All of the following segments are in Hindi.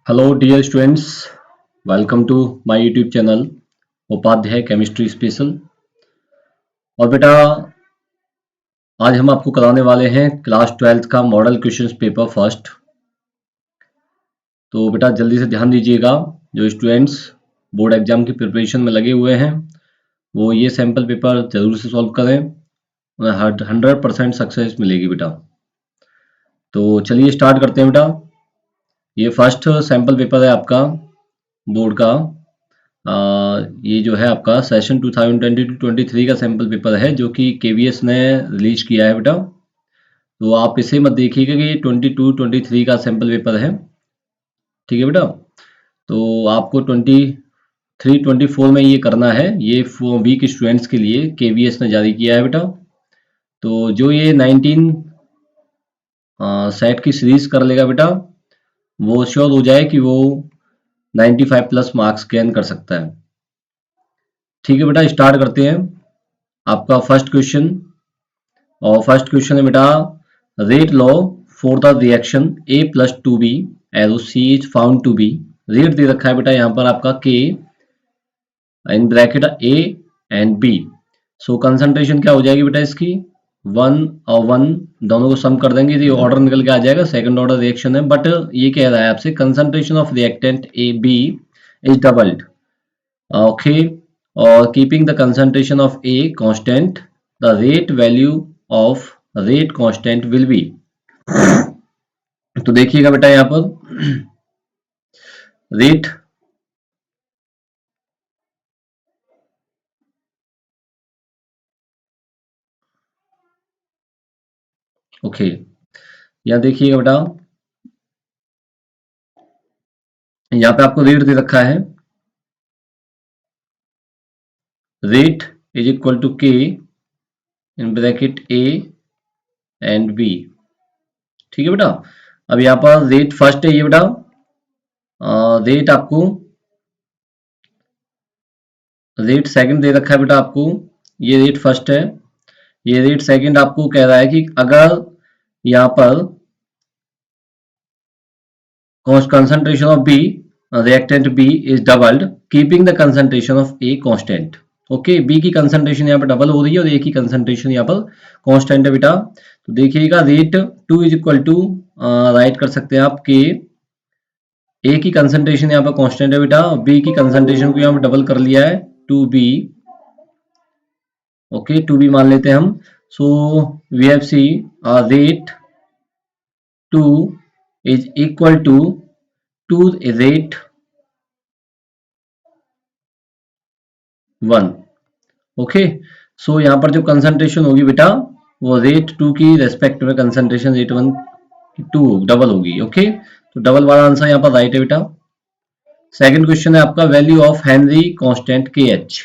Hello dear students, welcome to my YouTube channel Upadhyay chemistry special. और बेटा, आज हम आपको कराने वाले हैं क्लास 12th का मॉडल क्वेश्चंस पेपर फर्स्ट। तो बेटा जल्दी से ध्यान दीजिएगा, जो स्टूडेंट्स बोर्ड एग्जाम की प्रिपरेशन में लगे हुए हैं वो ये सैम्पल पेपर जरूर से सॉल्व करें, उन्हें 100% सक्सेस मिलेगी बेटा। तो चलिए स्टार्ट करते हैं बेटा। ये फर्स्ट सैम्पल पेपर है आपका बोर्ड का। ये जो है आपका सेशन 2022-23 का सैम्पल पेपर है, जो कि केवीएस ने रिलीज किया है बेटा। तो आप इसे मत देखिएगा कि ये 22-23 का सैम्पल पेपर है, ठीक है बेटा। तो आपको 23-24 में ये करना है, ये वीक स्टूडेंट्स के लिए केवीएस ने जारी किया है बेटा। तो जो ये 19 सेट की सीरीज कर लेगा बेटा, वो श्योर हो जाए कि वो 95 प्लस मार्क्स गेन कर सकता है। ठीक है बेटा, स्टार्ट करते हैं आपका फर्स्ट क्वेश्चन। और फर्स्ट क्वेश्चन है बेटा, rate law for the reaction A plus 2B arrow C is found to be. Rate दे रखा है बेटा यहाँ पर आपका K in bracket A and B। So concentration क्या हो जाएगी बेटा इसकी 1 और 1 दोनों को सम कर देंगे तो ये ऑर्डर निकल के आ जाएगा, सेकंड ऑर्डर रिएक्शन है। बट ये कह रहा है आपसे concentration of reactant A B is doubled, okay, और keeping the concentration of A constant, the rate value of rate constant will be. तो देखिएगा बेटा यहाँ पर रेट ओके, यहाँ देखिएगा बेटा, यहाँ पे आपको रेट दे रखा है, rate is equal to K in bracket A and B। ठीक है बेटा। अब यहाँ पर रेट फर्स्ट है ये बेटा, रेट आपको रेट सेकंड दे रखा है बेटा आपको, ये रेट फर्स्ट है, ये रेट सेकंड आपको कह रहा है कि अगर यहाँ पर concentration of B reactant B is doubled keeping the concentration of A constant। Okay, B की कंसंट्रेशन यहाँ पर डबल हो रही है और A की कंसंट्रेशन यहाँ पर कांस्टेंट है बेटा। तो देखिएगा rate 2 is equal to write कर सकते हैं आप कि A की कंसंट्रेशन यहाँ पर कांस्टेंट है बेटा, B की कंसंट्रेशन को यहाँ पर डबल कर लिया है 2B। ओके, 2B मान लेते हैं हम। So we have see rate 2 is equal to rate 1। Okay, so यहाँ पर जो कंसंट्रेशन होगी बेटा वो रेट 2 की रेस्पेक्ट में कंसंट्रेशन रेट 1 2 डबल होगी। ओके, तो डबल वाला आंसर यहाँ पर राइट है बेटा। सेकंड क्वेश्चन है आपका value of Henry constant KH।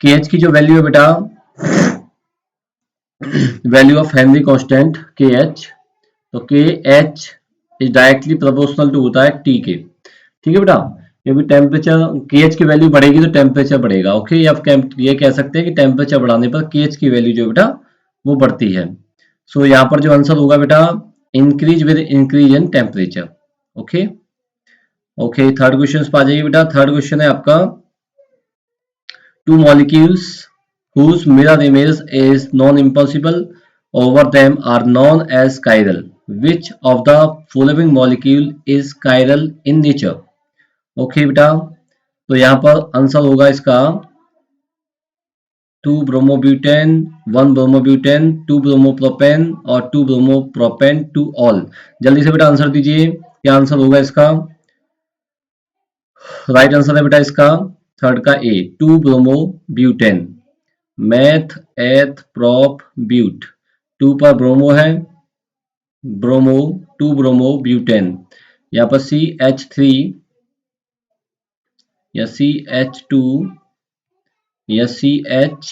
KH की जो वैल्यू है बेटा, value of Henry constant KH, तो KH is directly proportional to होता है T के। ठीक है बेटा, क्योंकि टेम्परेचर KH की वैल्यू बढ़ेगी तो टेम्परेचर बढ़ेगा। ओके, या ये कह सकते हैं कि टेम्परेचर बढ़ाने पर KH की वैल्यू जो बेटा वो बढ़ती है। सो यहाँ पर जो आंसर होगा बेटा increase with increase in temperature. Okay okay, third question पर आ जाइए बेटा। थर्ड क्वेश्चन है आपका two molecules whose mirror image is non-impossible over them are known as chiral. Which of the following molecule is chiral in nature? Okay बेटा, तो यहाँ पर आंसर होगा इसका 2 ब्रोमोब्यूटेन 1 ब्रोमोब्यूटेन 2 ब्रोमोप्रोपेन और 2 ब्रोमोप्रोपेन 2 ऑल। जल्दी से बेटा आंसर दीजिए, क्या आंसर होगा इसका। राइट आंसर है बेटा इसका थर्ड का A 2 bromobutane. Meth eth prop but, 2 पर ब्रोमो है, ब्रोमो 2 ब्रोमो ब्यूटेन। यहाँ पर CH3 या CH2 या CH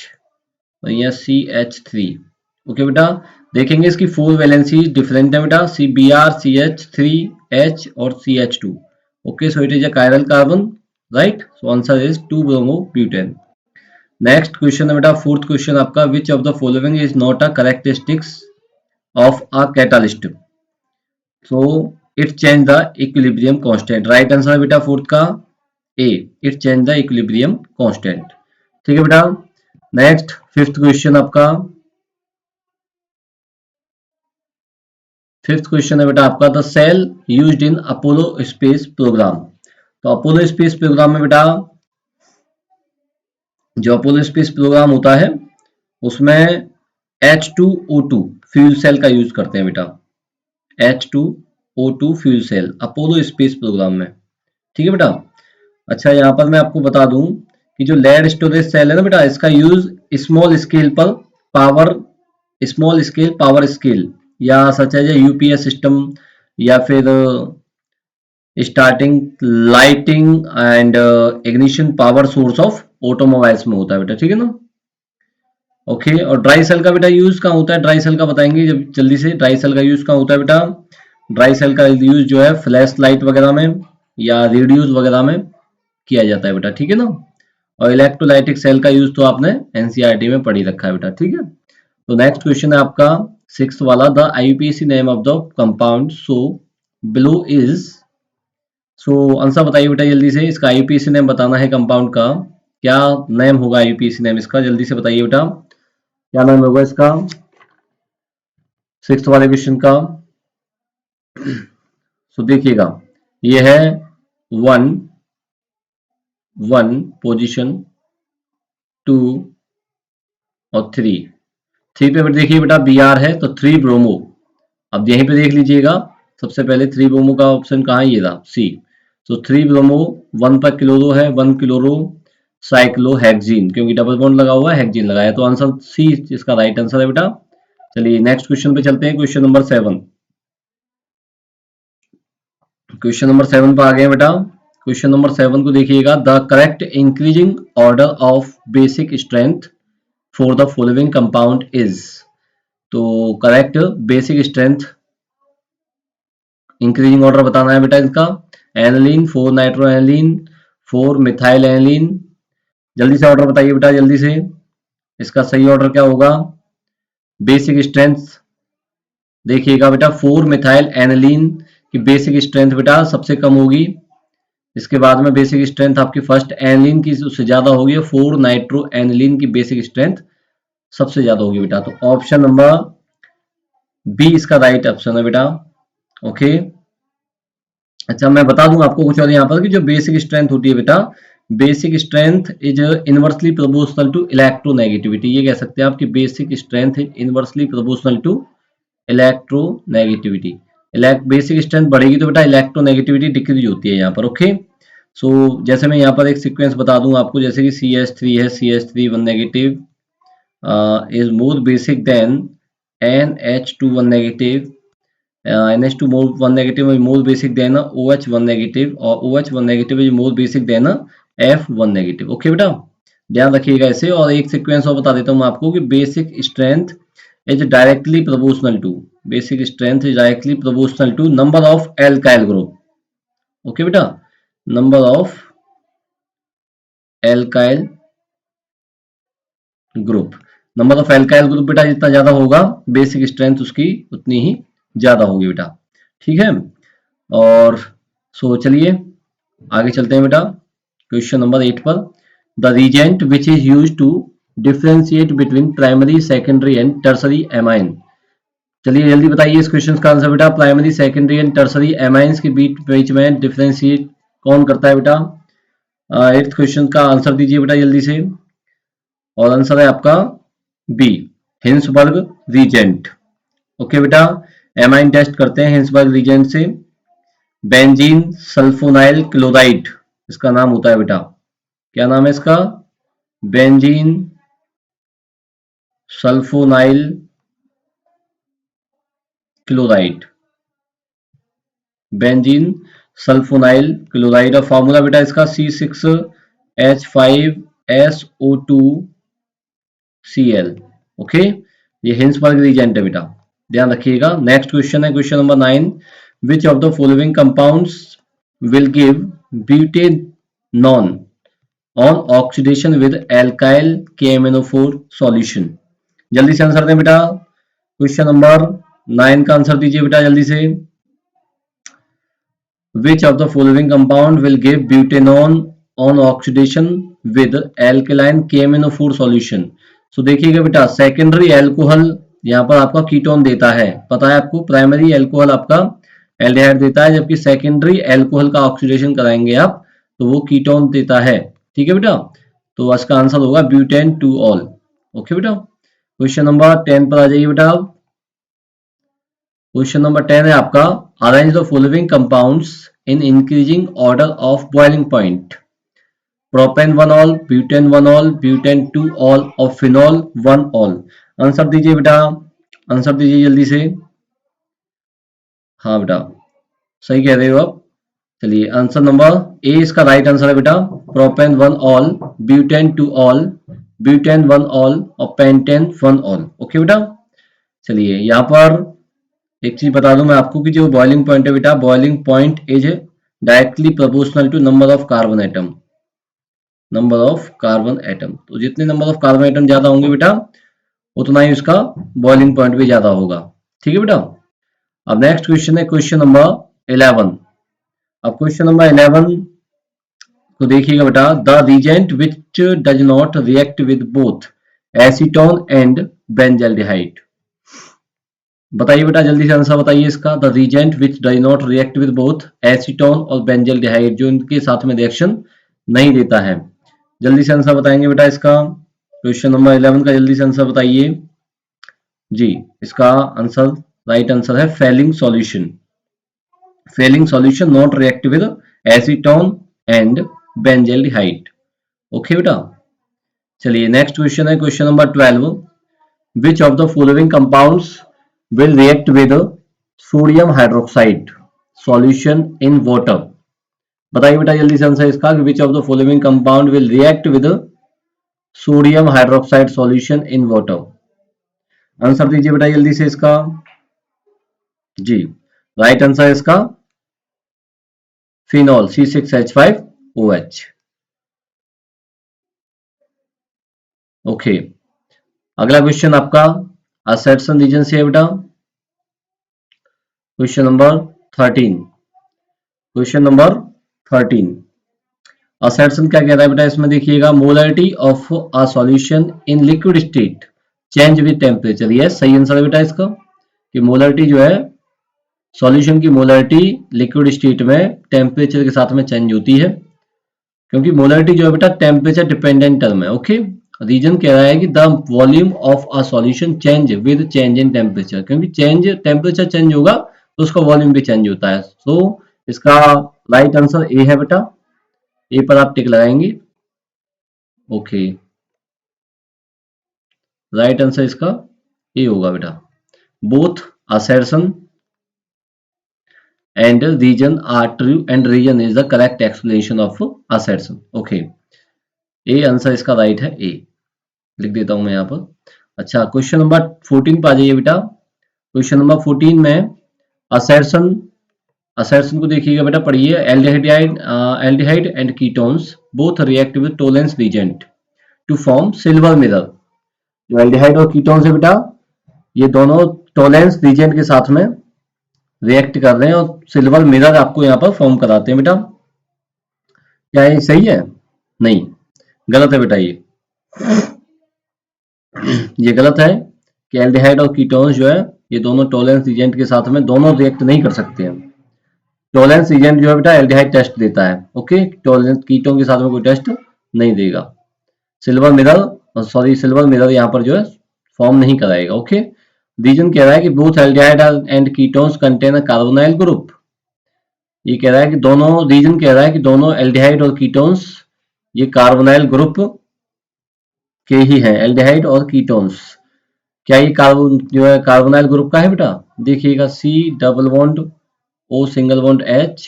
या CH3। ओके बेटा, देखेंगे इसकी 4 वैलेंसी डिफरेंट है बेटा, CBr CH3H और CH2। Okay, so it is a chiral carbon, right. So answer is 2 bromo butane. Next question है बेटा, फोर्थ क्वेश्चन आपका, which of the following is not a characteristics of a catalyst. So it change the equilibrium constant. Right answer है बेटा फोर्थ का A, it change the equilibrium constant. ठीक है बेटा। नेक्स्ट फिफ्थ क्वेश्चन आपका, फिफ्थ क्वेश्चन है बेटा आपका, the cell used in Apollo space programme. तो अपोलो स्पेस प्रोग्राम में बेटा, जो अपोलो स्पेस प्रोग्राम होता है उसमें H2O2 फ्यूल सेल का यूज करते हैं बेटा, H2O2 fuel cell Apollo space programme में। ठीक है बेटा। अच्छा यहाँ पर मैं आपको बता दूं कि जो लेड स्टोरेज सेल है ना बेटा, इसका यूज स्मॉल स्केल पर power, small scale power scale या सच है यूपीएस सिस्टम या फिर starting lighting and ignition power source of automobiles में होता है बेटा। ठीक है ना। ओके। और ड्राई सेल का बेटा यूज कहाँ होता है, ड्राई सेल का बताएंगे जब जल्दी से। ड्राई सेल का यूज कहाँ होता है बेटा, ड्राई सेल का यूज जो है फ्लैश लाइट वगैरह में या रेडियोज वगैरह में किया जाता है बेटा। ठीक है ना। और इलेक्ट्रोलाइटिक सेल का यूज तो आपने एनसीईआरटी में पढ़ी रखा है बेटा। ठीक है। तो नेक्स्ट क्वेश्चन है आपका सिक्स्थ वाला, the IUPAC name of the compound so below is. So answer बताइए बेटा जल्दी से, इसका आईयूपीएसी नेम बताना है कंपाउंड का, क्या नेम होगा आईयूपीएसी नेम इसका, जल्दी से बताइए बेटा क्या नाम होगा इसका सिक्स्थ वाले क्वेश्चन का। सो देखिएगा ये है 1 पोजीशन 2 और 3 पे देखिए बेटा बी आर है तो 3 ब्रोमो। अब यहीं पे देख लीजिएगा सबसे पहले 3 ब्रोमो का ऑप्शन कहाँ है, ये था सी। तो 3 ब्रोमो 1 पर क्लोरो है, 1 क्लोरो साइक्लोहेक्सीन, क्योंकि डबल बॉन्ड लगा हुआ है, हेक्सीन लगाया, तो आंसर सी इसका राइट आंसर है बेटा। चलिए नेक्स्ट क्वेश्चन पे चलते हैं, क्वेश्चन नंबर 7। क्वेश्चन नंबर 7 पर आ गए बेटा। क्वेश्चन नंबर 7 को देखिएगा, the correct increasing order of basic strength for the following compound is. तो correct basic strength increasing order बताना है बेटा इसका, aniline 4 nitro aniline 4 methyl aniline. जल्दी से ऑर्डर बताइए बेटा जल्दी से, इसका सही ऑर्डर क्या होगा। बेसिक स्ट्रेंथ देखिएगा बेटा 4 मिथाइल एनिलीन की बेसिक स्ट्रेंथ बेटा सबसे कम होगी, इसके बाद में बेसिक स्ट्रेंथ आपकी फर्स्ट एनिलीन की उससे ज्यादा होगी, 4 नाइट्रो एनिलीन की बेसिक स्ट्रेंथ सबसे ज्यादा होगी बेटा। तो ऑप्शन नंबर बी इसका राइट ऑप्शन है बेटा। ओके। अच्छा मैं बता दूं आपको कुछ और यहाँ पर कि जो बेसिक स्ट्रेंथ होती है बेटा, basic strength is inversely proportional to electronegativity. ये कह सकते हैं आपकी basic strength is inversely proportional to electronegativity. Basic strength बढ़ेगी तो बेटा इलेक्ट्रोनेगेटिविटी डिक्रीज होती है यहाँ पर। ओके। सो जैसे मैं यहाँ पर एक सीक्वेंस बता दूं आपको, जैसे कि CH3 है, CH3 1 negative is more basic than NH2 1 negative, NH2 more 1 negative is more basic than OH 1 negative, और OH 1 negative is more basic than F 1 negative। Okay बेटा ध्यान रखिएगा इसे। और एक सीक्वेंस और बता देता हूँ आपको कि basic strength is directly proportional to, basic strength is directly proportional to number of alkyl group. Okay बेटा, number of alkyl group, number of alkyl group बेटा जितना ज्यादा होगा बेसिक स्ट्रेंथ उसकी उतनी ही ज्यादा होगी बेटा। ठीक है। और सो चलिए आगे चलते हैं बेटा क्वेश्चन नंबर 8 पर, the reagent which is use to differentiate between primary secondary and tertiary amine. चलिए जल्दी बताइए इस क्वेश्चन का आंसर बेटा, primary secondary and tertiary amines के बीच में डिफरेंशिएट कौन करता है बेटा। 8th क्वेश्चन का आंसर दीजिए बेटा जल्दी से, और आंसर है आपका बी, हिंसबर्ग रीजेंट। ओके बेटा, एमाइन टेस्ट करते हैं हिंसबर्ग रीजेंट से। बेंजीन सल्फोनाइल क्लोराइड इसका नाम होता है बेटा, क्या नाम है इसका, benzene sulfonyl chloride, benzene sulfonyl chloride. और फॉर्मूला बेटा इसका C6H5SO2Cl। ओके, ये हिंसबर्ग रीजेंट है बेटा, ध्यान रखिएगा। नेक्स्ट क्वेश्चन है question number 9, which of the following compounds will give butanone on oxidation with alkyl KMnO4 solution. जल्दी से आंसर दें बेटा, क्वेश्चन नंबर 9 का आंसर दीजिए बेटा जल्दी से। Which of the following compound will give butanone on oxidation with alkaline KMnO4 solution. So देखिएगा बेटा, सेकेंडरी एल्कोहल यहाँ पर आपका कीटोन देता है, पता है आपको। प्राइमरी एल्कोहल आपका एल्डिहाइड देता है, जबकि सेकेंडरी एल्कोहल का ऑक्सीडेशन कराएंगे आप तो वो कीटोन देता है। ठीक है बेटा, तो इसका आंसर होगा ब्यूटेन टू ऑल। ओके बेटा, क्वेश्चन नंबर 10 पर आ जाइए बेटा। क्वेश्चन नंबर 10 है आपका, arrange the following compounds in increasing order of boiling point. Propane 1 all, butane 1 all, butane 2 all और फिनॉल 1 ऑल। आंसर दीजिए बेटा, आंसर दीजिए जल्दी से। हाँ बेटा, सही कह रहे हो आप। चलिए, आंसर नंबर ए इसका राइट आंसर है बेटा, propane 1 all, butane 2 all, butane 1 all और पेंटेन 1 ऑल। ओके बेटा, चलिए यहाँ पर एक चीज बता दूं मैं आपको कि जो बॉइलिंग पॉइंट है बेटा, boiling point is directly proportional to number of carbon atom. Number of carbon atom, तो जितने नंबर ऑफ कार्बन एटम ज्यादा होंगे बेटा, उतना ही उसका बॉइलिंग पॉइंट भी ज्यादा होगा। ठीक है बेटा, अब नेक्स्ट क्वेश्चन है क्वेश्चन नंबर 11। अब क्वेश्चन नंबर 11 तो देखिएगा बेटा, the reagent which does not react with both acetone and benzaldehyde. बताइए बेटा, जल्दी से आंसर बताइए इसका। The reagent which does not react with both acetone और बेंजल्डिहाइड, जो इनके साथ में रिएक्शन नहीं देता है। जल्दी से आंसर बताएंगे बेटा इसका, क्वेश्चन नंबर 11 का जल्दी से आंसर बताइए जी। इसका आंसर, राइट आंसर है Fehling solution. Fehling solution not react with acetone and benzaldehyde. Okay बेटा, चलिए नेक्स्ट क्वेश्चन है question number 12। Which of the following compounds will react with sodium hydroxide solution in water। बताइए बेटा जल्दी से आंसर इसका, which of the following compound will react with sodium hydroxide solution in water। Answer दीजिए बेटा जल्दी से इसका जी। राइट आंसर इसका फिनॉल C6H5OH। ओके, अगला क्वेश्चन आपका असर्शन रीजन से है बेटा, question number 13। Question number 13 assertion क्या कह रहा है बेटा, इसमें देखिएगा, molarity of a solution in liquid state change with temperature. Yes, सही आंसर है बेटा इसका, कि मोलरिटी जो है, सॉल्यूशन की मोलरिटी लिक्विड स्टेट में टेम्परेचर के साथ में चेंज होती है, क्योंकि मोलरिटी जो है बेटा टेम्परेचर डिपेंडेंट टर्म है। ओके, रीजन कह रहा है कि the volume of a solution change with change in temperature, क्योंकि चेंज टेम्परेचर चेंज होगा तो उसका वॉल्यूम भी चेंज होता है। सो इसका राइट आंसर ए है बेटा, ए पर आप टिक लगाएंगे। ओके, राइट आंसर इसका ए होगा बेटा, both assertion and reason are true and reason is the correct explanation of assertion. Okay, A answer इसका राइट है, ए लिख देता हूं मैं यहाँ पर। अच्छा, क्वेश्चन नंबर 14 पर आ जाइए बेटा। क्वेश्चन नंबर 14 में असर्शन, असर्शन को देखिएगा बेटा, पढ़िए। Aldehyde and ketones both react with Tollens reagent to form silver mirror. जो एल्डिहाइड और कीटोन्स है बेटा, ये दोनों टोलेंस रीजेंट के साथ में रिएक्ट कर रहे हैं और सिल्वर मिरर आपको यहाँ पर फॉर्म कराते हैं बेटा। क्या ये सही है? नहीं, गलत है बेटा। ये गलत है कि एल्डिहाइड और कीटोन्स जो है, ये दोनों टोलेंस एजेंट के साथ में दोनों रिएक्ट नहीं कर सकते हैं। टोलेंस एजेंट जो है बेटा एल्डिहाइड टेस्ट देता है, ओके, टोलेंस कीटोन के साथ में कोई टेस्ट नहीं देगा। Silver mirror, sorry silver mirror यहाँ पर जो है फॉर्म नहीं कराएगा। ओके, रीजन कह रहा है कि both aldehyde and ketones contain a carbonyl group. ये कह रहा है कि दोनों, रीजन कह रहा है कि दोनों एल्डिहाइड और कीटोन्स ये कार्बोनाइल ग्रुप के ही हैं, एल्डिहाइड और कीटोन्स। क्या ये कार्बन जो है कार्बोनाइल ग्रुप का है बेटा? देखिएगा, C double bond O single bond H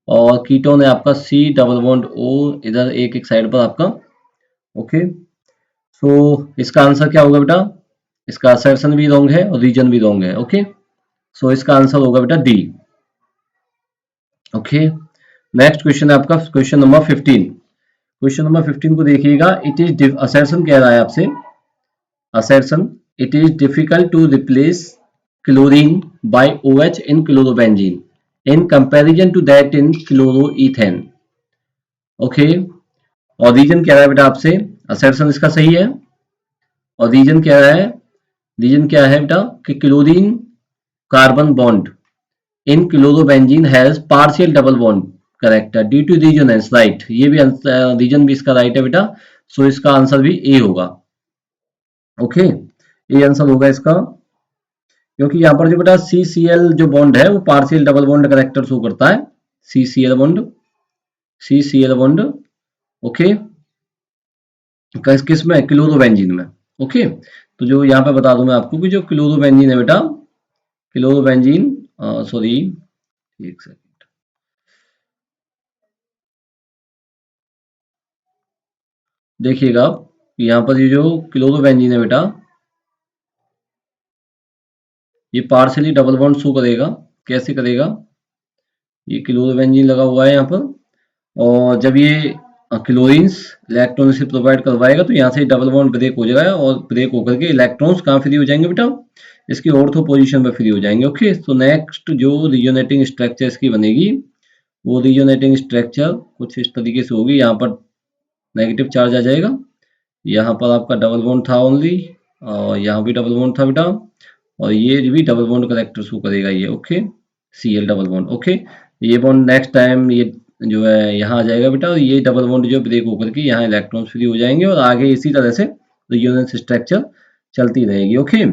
और कीटोन है आपका C डबल बॉन्ड O, इधर एक एक साइड पर आपका। ओके, सो इसका आंसर क्या होगा बेटा? इसका असर्शन भी रॉन्ग है और रीजन भी रॉन्ग है। ओके, सो इसका आंसर होगा बेटा डी। ओके, नेक्स्ट क्वेश्चन है आपका क्वेश्चन नंबर 15। क्वेश्चन नंबर 15 को देखिएगा, इट इज असर्शन कह रहा है आपसे, assertion, it is difficult to replace chlorine by OH in chlorobenzene in comparison to that in chloroethane. Okay, और रीजन कह रहा है बेटा आपसे, असर्शन इसका सही है, और रीजन क्या है, रीजन क्या है बेटा कि chlorine carbon bond in chlorobenzene has partial double bond correct है ड्यू टू रीजनेंस राइट, ये भी रीजन भी इसका राइट है बेटा, सो इसका आंसर भी ए होगा। ओके, ए आंसर होगा इसका, क्योंकि यहाँ पर जो बेटा CCl जो बॉन्ड है वो partial double bond character show करता है, CCl bond, CCl bond okay, किस में, क्लोरोबेंजीन में। ओके, तो जो यहाँ पे बता दूं मैं आपको कि जो क्लोरोबेंजीन है बेटा, क्लोरोबेंजीन सॉरी एक सेकंड, देखिएगा यहाँ पर ये जो क्लोरोबेंजीन है बेटा, ये पार्शियली डबल बॉन्ड शो करेगा, कैसे करेगा, ये क्लोरोबेंजीन लगा हुआ है यहाँ पर, और जब ये क्लोरीन्स इलेक्ट्रॉन से प्रोवाइड करवाएगा तो यहाँ से डबल बॉन्ड ब्रेक हो जाएगा, और ब्रेक होकर के इलेक्ट्रॉन्स कहाँ फ्री हो जाएंगे बेटा, इसकी ऑर्थो पोजीशन पर फ्री हो जाएंगे। ओके, तो नेक्स्ट जो रिजोनेटिंग स्ट्रक्चर इसकी बनेगी, वो रिजोनेटिंग स्ट्रक्चर कुछ इस तरीके से होगी, यहाँ पर नेगेटिव चार्ज आ जाएगा, यहाँ पर आपका डबल बॉन्ड था ओनली, और यहाँ भी डबल बॉन्ड था बेटा, और ये भी डबल बॉन्ड करेक्टर शो करेगा ये। Okay, Cl double bond, okay, ये बॉन्ड नेक्स्ट टाइम ये जो है यहाँ आ जाएगा बेटा, और ये डबल बॉन्ड जो ब्रेक होकर के यहाँ इलेक्ट्रॉन फ्री हो जाएंगे, और आगे इसी तरह से रिजोनेंस स्ट्रक्चर चलती रहेगी। ओके,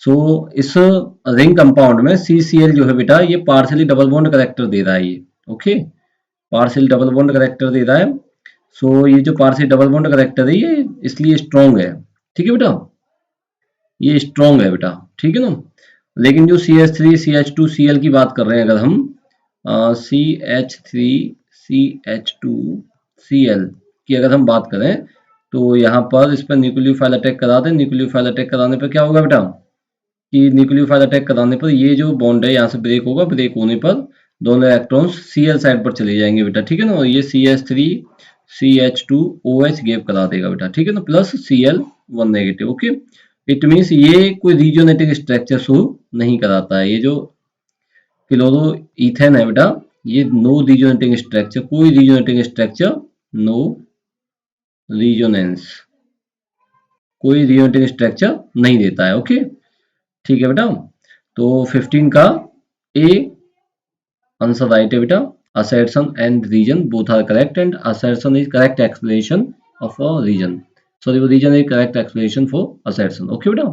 सो इस रिंग कंपाउंड में CCl जो है बेटा ये पार्शियली डबल बॉन्ड करेक्टर दे रहा है ये। Okay, partial double bond character दे रहा है, सो ये जो पार्शियल डबल बॉन्ड करेक्टर है ये इसलिए स्ट्रॉन्ग है, ठीक है बेटा, ये स्ट्रॉन्ग है बेटा, ठीक है ना। लेकिन जो CH3 CH2 Cl की बात कर रहे हैं अगर हम, CH3 CH2 Cl की अगर हम बात करें, तो यहाँ पर इस पर न्यूक्लियोफाइल अटैक करा दें, न्यूक्लियोफाइल अटैक कराने पर क्या होगा बेटा, कि न्यूक्लियोफाइल अटैक कराने पर ये जो बॉन्ड है यहाँ से ब्रेक होगा, ब्रेक होने पर दोनों इलेक्ट्रॉन्स Cl साइड पर चले जाएंगे बेटा, ठीक है ना, और ये CH3 CH2 OH गैप करा देगा बेटा, ठीक है ना, plus Cl1 negative. Okay, it means ये कोई रीजोनेटिंग स्ट्रक्चर शो नहीं कराता है, ये जो क्लोरो इथेन है बेटा ये नो रीजोनेटिंग स्ट्रक्चर, कोई रीजोनेटिंग स्ट्रक्चर, नो रीजोनेंस, कोई रीजोनेटिंग स्ट्रक्चर नहीं देता है। ओके, ठीक है बेटा, तो 15 का ए आंसर राइट है बेटा, assertion and region both are correct and assertion is correct explanation of a region, sorry वो region is correct explanation for assertion। Okay बेटा,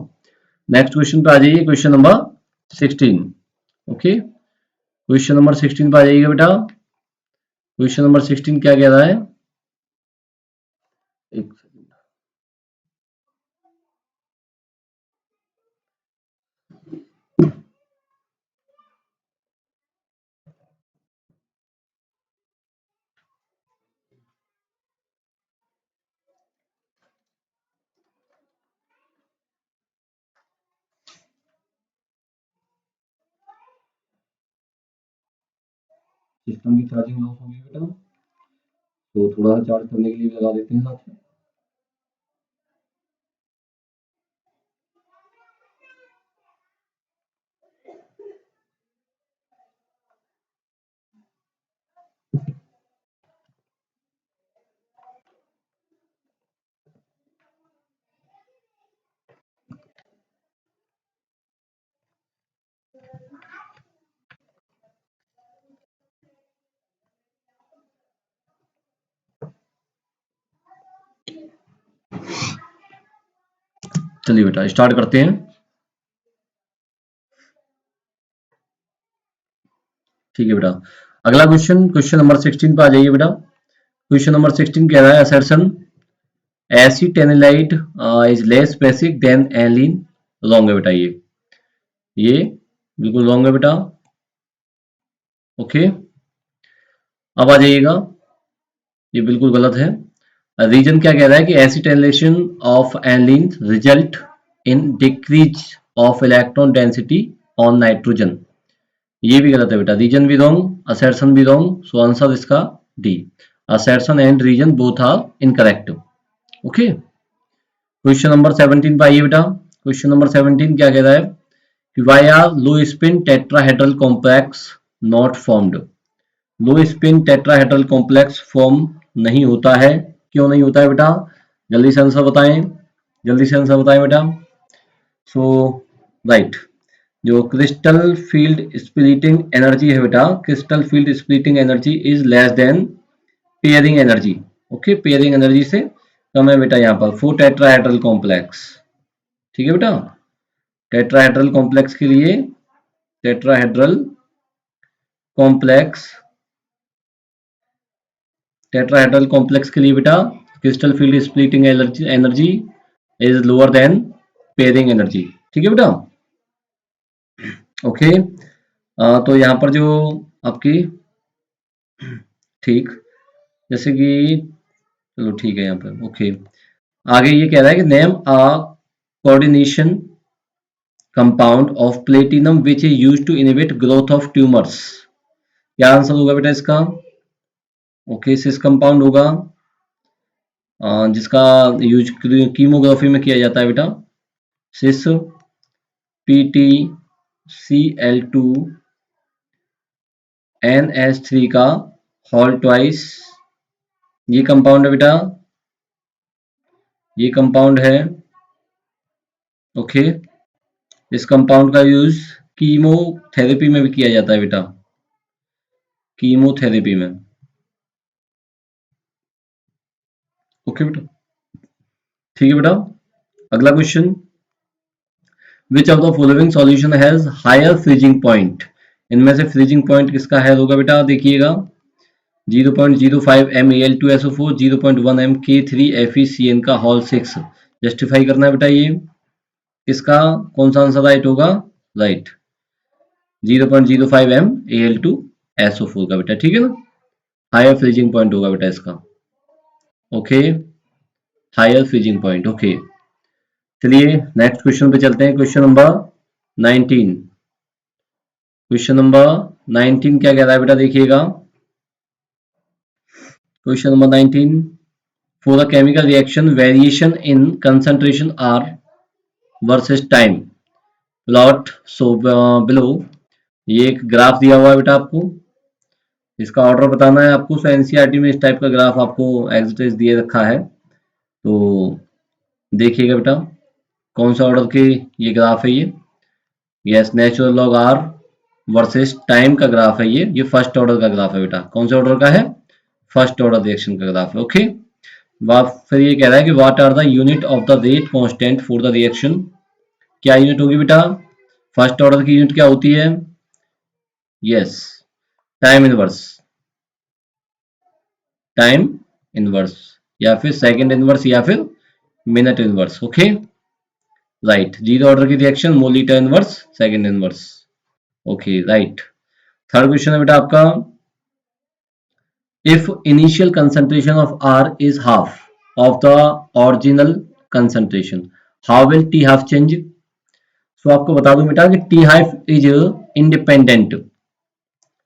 नेक्स्ट क्वेश्चन पे आ जाइए, question number 16। Okay, question number 16 पे आ जाइएगा बेटा, क्वेश्चन नंबर 16 क्या कह रहा है, एक सिस्टम की चार्जिंग लॉस हो गई बेटा, तो थोड़ा सा चार्ज करने के लिए लगा देते हैं साथ में। चलिए बेटा स्टार्ट करते हैं। ठीक है बेटा, अगला क्वेश्चन, क्वेश्चन नंबर 16 पे आ जाइए बेटा, क्वेश्चन नंबर 16 कह रहा है assertion acetanilide is less basic than aniline, wrong है बेटा, ये बिल्कुल रॉन्ग है बेटा। ओके, अब आ जाइएगा, ये बिल्कुल गलत है। रीजन क्या कह रहा है कि acetylation of aniline result in decrease of electron density on nitrogen, ये भी गलत है बेटा, रीजन भी रॉन्ग, असर्शन भी रॉन्ग, सो आंसर इसका D, assertion and reason both are incorrect. Okay, question number 17 पे आइए बेटा, क्वेश्चन नंबर 17 क्या कह रहा है कि why are low spin tetrahedral complex not formed. Low spin tetrahedral complex form नहीं होता है, क्यों नहीं होता है बेटा? जल्दी से आंसर बताएं, जल्दी से आंसर बताएं बेटा। सो राइट, जो क्रिस्टल फील्ड स्प्लिटिंग एनर्जी है बेटा, crystal field splitting energy is less than pairing energy. Okay, pairing energy से कम है बेटा यहाँ पर फॉर टेट्राहेड्रल कॉम्प्लेक्स। ठीक है बेटा, टेट्राहेड्रल कॉम्प्लेक्स के लिए, टेट्राहेड्रल कॉम्प्लेक्स, टेट्राहेड्रल कॉम्प्लेक्स के लिए बेटा crystal field splitting energy is lower than pairing energy. ठीक है बेटा, ओके। तो यहाँ पर जो आपकी, ठीक, जैसे कि चलो ठीक है यहाँ पर, ओके। आगे ये कह रहा है कि name a coordination compound of platinum which is used to inhibit growth of tumours. क्या आंसर होगा बेटा इसका? ओके, सिस कंपाउंड होगा जिसका यूज कीमोग्राफी में किया जाता है बेटा, सिस PtCl2 NH3 का होल ट्वाइस, ये कंपाउंड है बेटा, ये कंपाउंड है। ओके, इस कंपाउंड का यूज कीमोथेरेपी में भी किया जाता है बेटा, कीमोथेरेपी में। ओके बेटा, ठीक है बेटा। अगला question, which of the following solution has higher freezing point. इनमें से फ्रीजिंग पॉइंट किसका है होगा बेटा? देखिएगा 0.05 MAl2SO4, 0.1 M K3FeCN का होल 6। जस्टिफाई करना है बेटा, ये किसका कौन सा आंसर राइट होगा? राइट, 0.05 MAl2SO4 का बेटा, ठीक है ना, हायर फ्रीजिंग पॉइंट होगा बेटा इसका। Okay, higher freezing point. Okay, चलिए नेक्स्ट क्वेश्चन पे चलते हैं। क्वेश्चन नंबर 19, क्वेश्चन नंबर 19 क्या कह रहा है बेटा? देखिएगा question number 19, for the chemical reaction variation in concentration R versus time plot so below. ये एक ग्राफ दिया हुआ है बेटा आपको, इसका ऑर्डर बताना है आपको। सो एनसीईआरटी में इस टाइप का ग्राफ आपको एक्सरसाइज दिए रखा है, तो देखिएगा बेटा कौन सा ऑर्डर के ये ग्राफ है ये। Yes, natural log R versus time का ग्राफ है ये फर्स्ट ऑर्डर का ग्राफ है बेटा। कौन से ऑर्डर का है? फर्स्ट ऑर्डर रिएक्शन का ग्राफ है। ओके, फिर ये कह रहा है कि what are the unit of the rate constant for the reaction. क्या यूनिट होगी बेटा? फर्स्ट ऑर्डर की यूनिट क्या होती है? Yes, time inverse, time inverse, या फिर सेकंड इनवर्स, या फिर minute inverse. Okay, right, zero order की reaction molarity inverse, second inverse. Okay, right. Third question है बेटा आपका, if initial concentration of R is half of the original concentration, how will T half change? So आपको बता दूं बेटा कि T half is independent।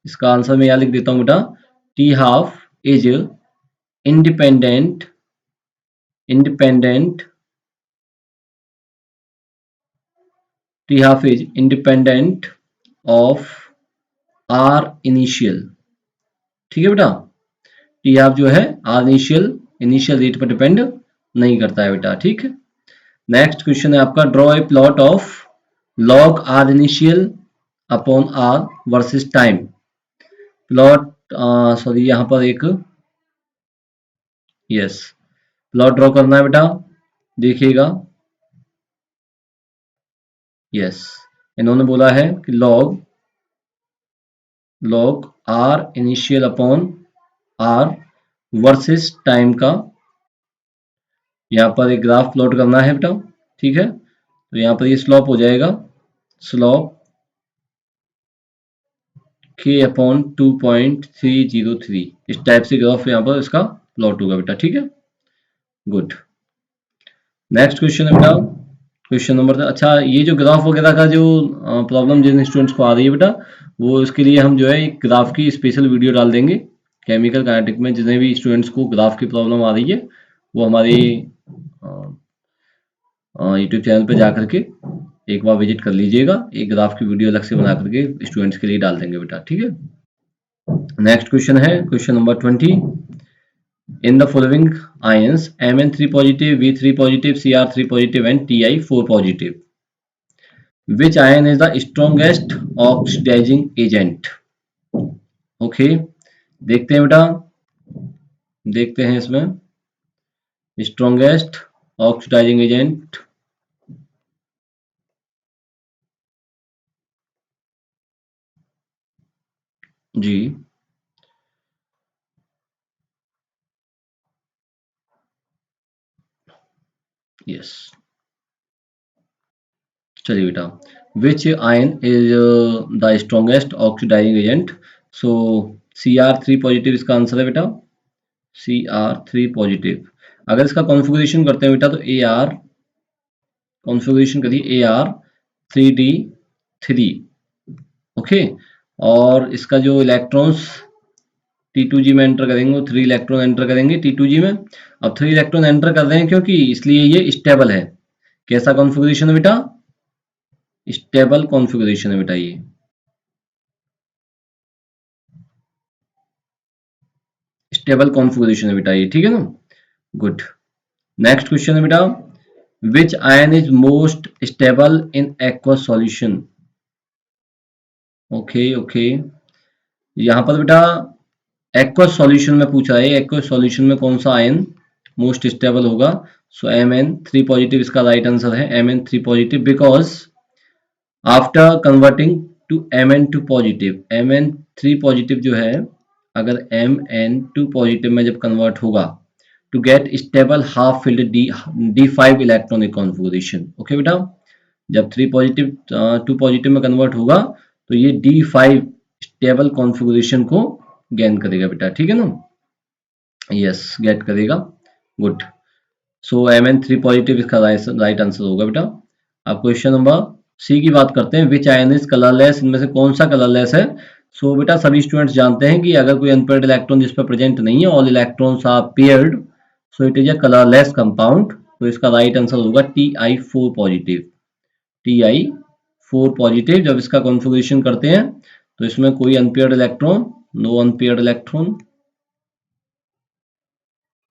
इसका आंसर मैं यहाँ लिख देता हूं बेटा, T half is independent, T half is independent of R initial। ठीक है बेटा, टी हाफ जो है आर इनिशियल रेट पर डिपेंड नहीं करता है बेटा, ठीक है। नेक्स्ट क्वेश्चन है आपका, draw a plot of log are initial upon R versus time. Plot, sorry यहाँ पर एक, यस, प्लॉट ड्रॉ करना है बेटा, देखिएगा। यस, इन्होंने बोला है कि log are initial upon R versus time का यहाँ पर एक ग्राफ प्लॉट करना है बेटा, ठीक है। तो यहाँ पर ये स्लॉप हो जाएगा, स्लॉप k अपॉन 2.303, इस टाइप से ग्राफ यहाँ पर इसका प्लॉट होगा बेटा, ठीक है। गुड, नेक्स्ट क्वेश्चन है बेटा, क्वेश्चन नंबर, अच्छा ये जो ग्राफ वगैरह का जो प्रॉब्लम जिन स्टूडेंट्स को आ रही है बेटा, वो इसके लिए हम जो है एक ग्राफ की स्पेशल वीडियो डाल देंगे। केमिकल काइनेटिक में जितने भी स्टूडेंट्स को ग्राफ की प्रॉब्लम आ रही है, वो हमारी यूट्यूब चैनल पे जा करके एक बार विजिट कर लीजिएगा, एक ग्राफ की वीडियो अलग से बना करके स्टूडेंट्स के लिए डाल देंगे बेटा, ठीक है। नेक्स्ट क्वेश्चन है question number 20। In the following ions Mn3 positive, V3 positive, Cr3 positive and Ti4 positive, which ion is the strongest oxidizing agent? Okay, देखते हैं बेटा, देखते हैं इसमें स्ट्रॉन्गेस्ट ऑक्सीडाइजिंग एजेंट। जी, यस, चलिए बेटा, which ion is the strongest oxidising agent? So Cr3 positive इसका आंसर है बेटा, Cr3 पॉजिटिव। अगर इसका कॉन्फ़िगरेशन करते हैं बेटा तो Ar, कॉन्फ़िगरेशन करिए Ar3D3, ओके। और इसका जो इलेक्ट्रॉन्स T2G में एंटर करेंगे वो 3 इलेक्ट्रॉन एंटर करेंगे T2G में। अब 3 इलेक्ट्रॉन एंटर कर रहे हैं क्योंकि इसलिए ये स्टेबल है। कैसा कॉन्फ़िगरेशन है बेटा? स्टेबल कॉन्फ़िगरेशन है बेटा ये। स्टेबल कॉन्फ़िगरेशन है बेटा ये, ठीक है ना। गुड। नेक्स्ट क्वेश्चन है बेटा, which ion is most stable in aqueous solution? Okay okay, यहाँ पर बेटा एक्वस सॉल्यूशन में पूछा है, एक्वस सॉल्यूशन में कौन सा आयन मोस्ट स्टेबल होगा? सो Mn3 पॉजिटिव इसका राइट आंसर है, Mn3 positive, because after converting to Mn2 positive, Mn3 positive जो है अगर Mn2 पॉजिटिव में जब कन्वर्ट होगा to get stable half filled D5 electronic configuration. Okay बेटा, जब 3 पॉजिटिव 2 पॉजिटिव में कन्वर्ट होगा तो ये D5 स्टेबल कॉन्फ़िगरेशन को गेन करेगा बेटा, ठीक है ना। यस, गेट करेगा। गुड। सो Mn3 पॉजिटिव इसका राइट आंसर होगा बेटा। अब क्वेश्चन नंबर सी की बात करते हैं, विच आयन इज कलरलेस? इनमें से कौन सा कलरलेस है? सो बेटा सभी स्टूडेंट्स जानते हैं कि अगर कोई अनपेयर्ड इलेक्ट्रॉन जिस पर प्रेजेंट नहीं है, all electrons are paired, so it is a colourless compound. तो इसका राइट आंसर होगा Ti4 पॉजिटिव। Ti4 पॉजिटिव जब इसका कॉन्फ़िगरेशन करते हैं तो इसमें कोई unpaired electron, no unpaired electron,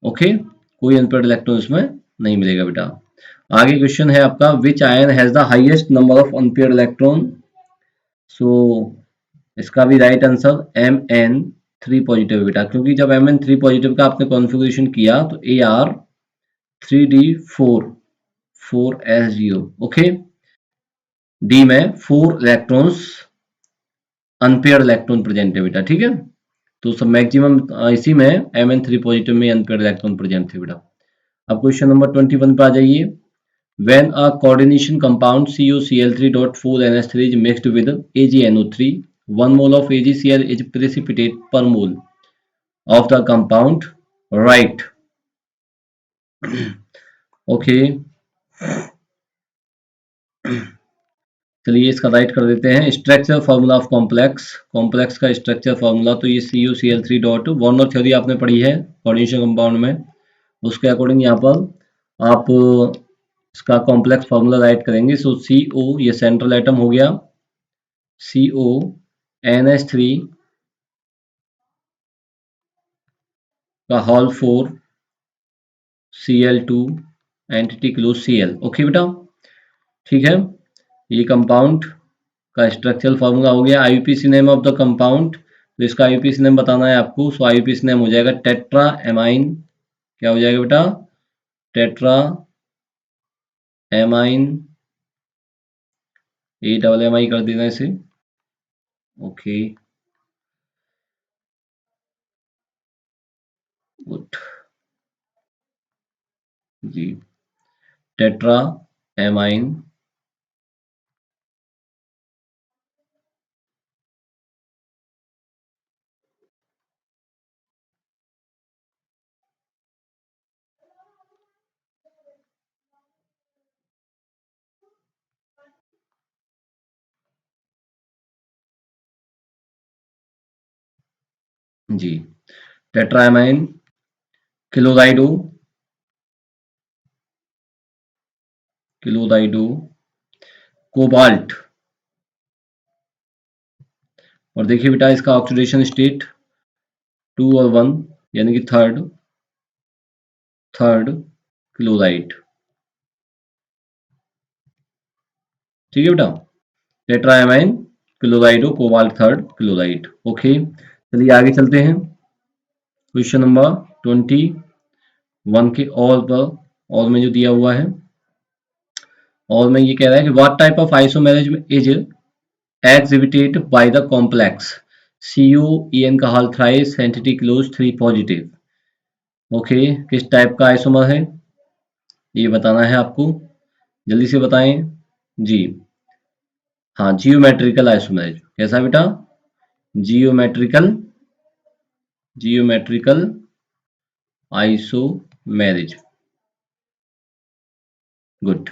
okay, कोई अनपेयर्ड इलेक्ट्रॉन इसमें नहीं मिलेगा बेटा। आगे क्वेश्चन है आपका, which ion has the highest number of unpaired electron? So इसका भी राइट आंसर Mn3 पॉजिटिव बेटा, क्योंकि जब Mn3 पॉजिटिव का आपने कॉन्फ़िगरेशन किया तो Ar3D4 4s0, ओके, डी में 4 इलेक्ट्रॉन्स अनपेयर्ड इलेक्ट्रॉन प्रेजेंट है बेटा, ठीक है। तो सब मैक्सिमम इसी में Mn3 पॉजिटिव में अनपेयर्ड इलेक्ट्रॉन प्रेजेंट थे बेटा। अब क्वेश्चन नंबर 21 पे आ जाइए। When a coordination compound CuCl3.4NH3 is mixed with AgNO3, 1 mole of AgCl is precipitate per mole of the compound. Right. Okay. चलिए इसका राइट कर देते हैं। Structure formula of complex, complex का स्ट्रक्चर फार्मूला तो ये CuCl3 डॉट वॉर्नर थ्योरी आपने पढ़ी है कोऑर्डिनेशन कंपाउंड में, उसके अकॉर्डिंग यहाँ पर आप इसका कॉम्प्लेक्स फार्मूला राइट करेंगे। सो CO ये सेंट्रल एटम हो गया, CONH3 का whole 4 Cl2 entity close Cl, okay बेटा, ठीक है। ये कंपाउंड का स्ट्रक्चरल फार्मूला हो गया। IUPAC name of the compound, तो इसका IUPAC नेम बताना है आपको। सो IUPAC नेम हो जाएगा टेट्रा एमाइन, क्या हो जाएगा बेटा? टेट्रा एमाइन, AMMI कर देना इसे, ओके, गुड जी, टेट्रा एमाइन, जी, टेट्रा एमाइन क्लोराइडो, क्लोराइडो कोबाल्ट। और देखिए बेटा इसका ऑक्सीडेशन स्टेट 2 और 1 यानी कि थर्ड क्लोराइड। ठीक है बेटा, टेट्राएमाइन क्लोराइड और कोबाल्ट थर्ड क्लोराइड। ओके, चलिए आगे चलते हैं। क्वेश्चन नंबर 21 के और में जो दिया हुआ है, और में ये कह रहा है कि what type of isomerism is exhibited by the complex CuEn का हल thrice entity close 3 positive. Okay, किस टाइप का आइसोमर है ये बताना है आपको, जल्दी से बताएं जी। हाँ, जियोमेट्रिकल आइसोमेरिज्म। कैसा बेटा? Geometrical isomerism. Good.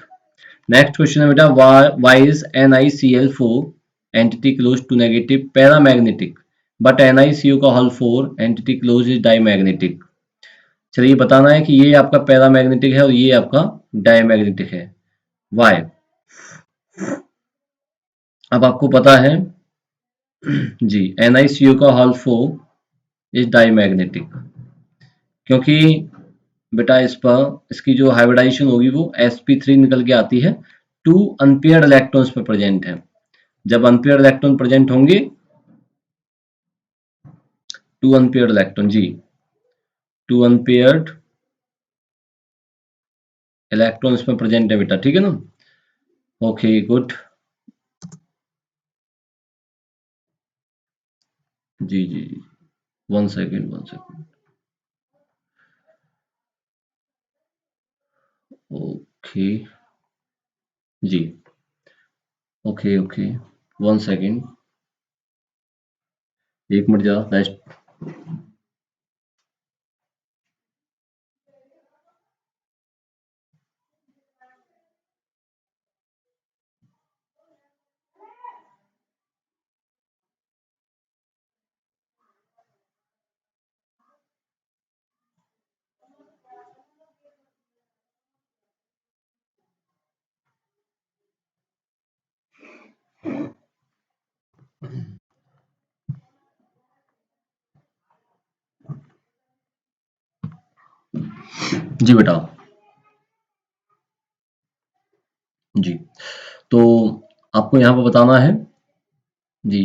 Next question है बेटा, why is NiCl4 entity close to negative paramagnetic but NiCu का whole 4 entity close is diamagnetic. चलिए बताना है कि ये आपका पैरामैग्नेटिक है और ये आपका डायमैग्नेटिक है। वाई? अब आपको पता है जी, NiCu का होल 4 इज डायमैग्नेटिक, क्योंकि बेटा इस पर इसकी जो हाइब्रिडाइजेशन होगी वो sp3 निकल के आती है, 2 अनपेयर्ड इलेक्ट्रॉन्स पे प्रेजेंट है। जब अनपेयर्ड इलेक्ट्रॉन प्रेजेंट होंगे, 2 अनपेयर्ड इलेक्ट्रॉन जी, 2 अनपेयर्ड इलेक्ट्रॉन इसमें प्रेजेंट है बेटा, ठीक है ना। ओके गुड, जी जी जी, 1 सेकेंड ओके जी, ओके 1 सेकेंड, 1 मिनट जा रेस्ट। जी बेटा जी, तो आपको यहाँ पर बताना है जी,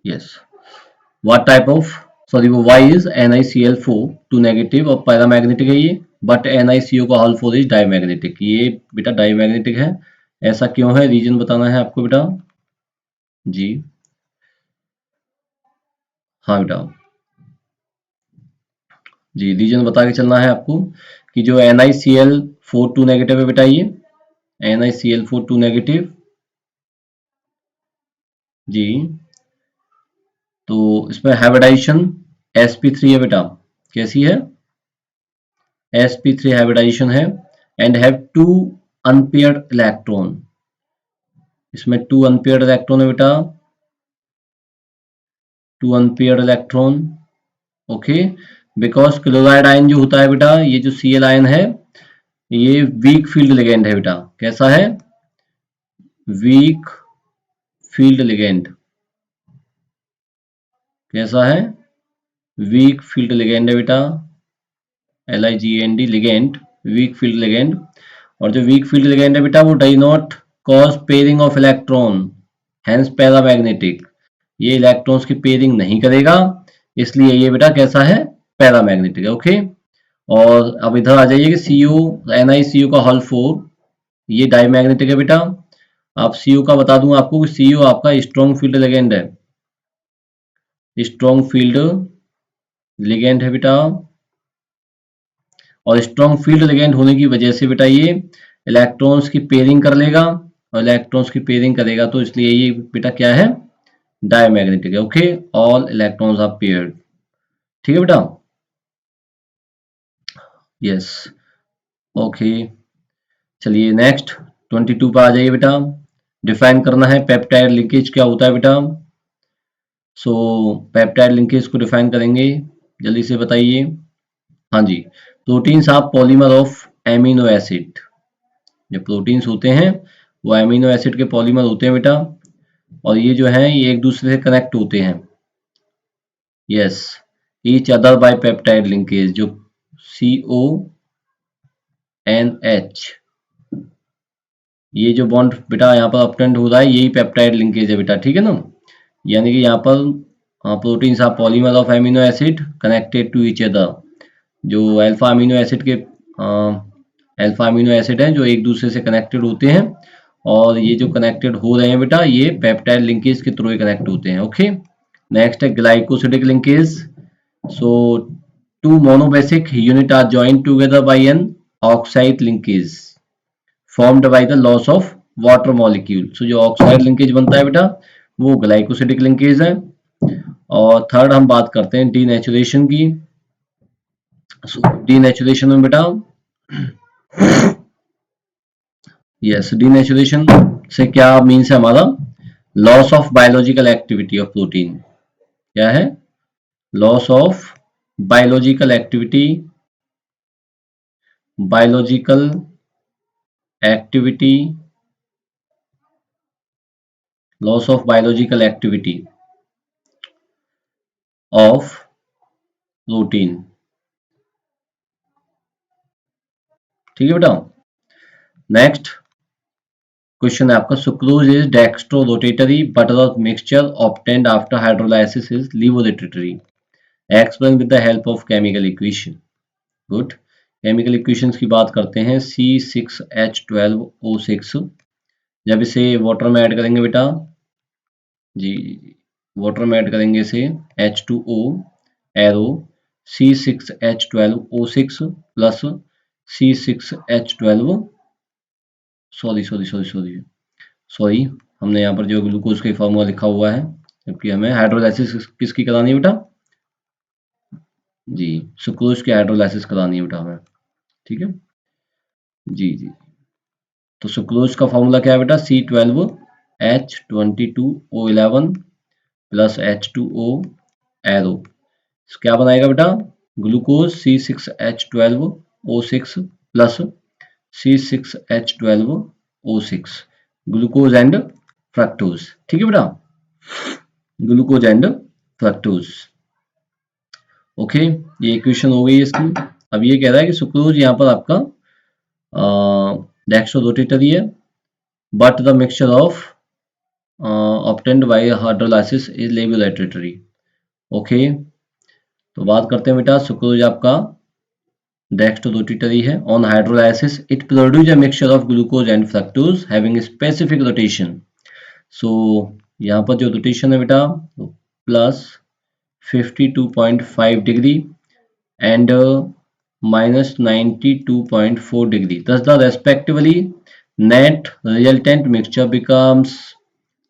yes, what type of, sorry वो why is NiCl4 two negative और पैरामैग्नेटिक है ये, बट NiCu का होल 4 इज डायमैग्नेटिक। ये बेटा डायमैग्नेटिक है, ऐसा क्यों है, रीजन बताना है आपको बेटा जी। हाँ बेटा जी, रीजन बता के चलना है आपको कि जो NiCl4 टू नेगेटिव है बेटा, ये NiCl4 टू नेगेटिव जी, तो इसमें हाइब्रिडाइजेशन sp3 है बेटा। कैसी है? sp3 हाइब्रिडाइजेशन है एंड हैव 2 अनपेयर्ड इलेक्ट्रॉन। इसमें 2 अनपेयर्ड इलेक्ट्रॉन है बेटा, 2 unpaired electron. Okay, because chloride ion जो होता है बेटा, ये जो Cl आयन है ये वीक फील्ड लिगेंड है बेटा। कैसा है? Weak field ligand. कैसा है? वीक फील्ड लिगेंड है बेटा, LIGEND ligand, weak field ligand. और जो वीक फील्ड लिगेंड है बेटा वो does not cause pairing of electron, hence paramagnetic. ये इलेक्ट्रॉन्स की पेयरिंग नहीं करेगा, इसलिए ये बेटा कैसा है? पैरामैग्नेटिक है। ओके, और अब इधर आ जाइए कि Cu NiCu का होल 4 ये डायमैग्नेटिक है बेटा। आप Cu का बता दूं आपको कि Cu आपका स्ट्रॉन्ग फील्ड लिगेंड है, स्ट्रॉन्ग फील्ड लिगेंड है बेटा। और स्ट्रॉन्ग फील्ड लिगेंड होने की वजह से बेटा ये इलेक्ट्रॉन्स की पेयरिंग कर लेगा, और इलेक्ट्रॉन्स की पेयरिंग करेगा तो इसलिए ये बेटा क्या है? डायमैग्नेटिक है। Okay, all electrons are paired. ठीक है बेटा, यस। ओके, चलिए नेक्स्ट 22 पर आ जाइए बेटा। डिफाइन करना है पेप्टाइड लिंकेज क्या होता है बेटा। सो पेप्टाइड लिंकेज को डिफाइन करेंगे, जल्दी से बताइए। हाँ जी, proteins are polymer of amino acid. जो प्रोटीन्स होते हैं वो अमीनो एसिड के पॉलीमर होते हैं बेटा, और ये जो है ये एक दूसरे से कनेक्ट होते हैं। Yes, each other by peptide linkage, जो CONH, ये जो बॉन्ड बेटा यहाँ पर ऑब्टेंड हो रहा है यही पेप्टाइड लिंकेज है बेटा, ठीक है ना। यानी कि यहाँ पर proteins are polymer of amino acid connected to each other. जो अल्फा अमीनो एसिड के अल्फा अमीनो एसिड हैं जो एक दूसरे से कनेक्टेड होते हैं, और ये जो कनेक्टेड हो रहे हैं बेटा ये पेप्टाइड लिंकेज के थ्रू ही कनेक्ट होते हैं। ओके, नेक्स्ट है glycosidic linkage. So two monobasic unit are joined together by an oxide linkage formed by the loss of water molecule. So जो ऑक्साइड लिंकेज बनता है बेटा वो ग्लाइकोसिडिक लिंकेज है। और थर्ड हम बात करते हैं डीनेचुरेशन की। डीनेचुरेशन में बेटा यस, डीनेचुरेशन से क्या मीन्स है हमारा, loss of biological activity of protein. क्या है, loss of biological activity, biological activity, loss of biological activity of protein. ठीक है बेटा। नेक्स्ट क्वेश्चन है आपका, sucrose is dextrorotatory but the mixture obtained after hydrolysis is levorotatory, explain with the help of chemical equation. Good, chemical equations की बात करते हैं। C6H12O6, जब इसे वाटर में ऐड करेंगे बेटा जी, वाटर में ऐड करेंगे इसे H2O arrow C6H12O6 plus C6H12, sorry हमने यहाँ पर जो ग्लूकोज का फॉर्मूला लिखा हुआ है, जबकि हमें हाइड्रोलाइसिस किसकी करानी है बेटा जी, सुक्रोज की हाइड्रोलाइसिस करानी है बेटा हमें। ठीक है जी जी, तो सुक्रोज का फॉर्मूला क्या है बेटा, C12H22O11 प्लस H2O एरो, क्या बनाएगा बेटा, glucose C6H12O6 plus C6H12O6, glucose and fructose. ठीक है बेटा, ग्लूकोज एंड फ्रक्टोज। ओके, ये इक्वेशन हो गई इसकी। अब ये कह रहा है कि सुक्रोज यहाँ पर आपका डेक्स्ट्रो रोटेटरी है, but the mixture of obtained by hydrolysis is levorotatory. Okay, तो बात करते हैं बेटा, सुक्रोज आपका डेक्स्ट्रो रोटेटरी है। On hydrolysis it produce a mixture of glucose and fructose having specific rotation. So यहाँ पर जो रोटेशन है बेटा plus 52.5 degree and minus 92.4 degree. Thus the respectively net resultant mixture becomes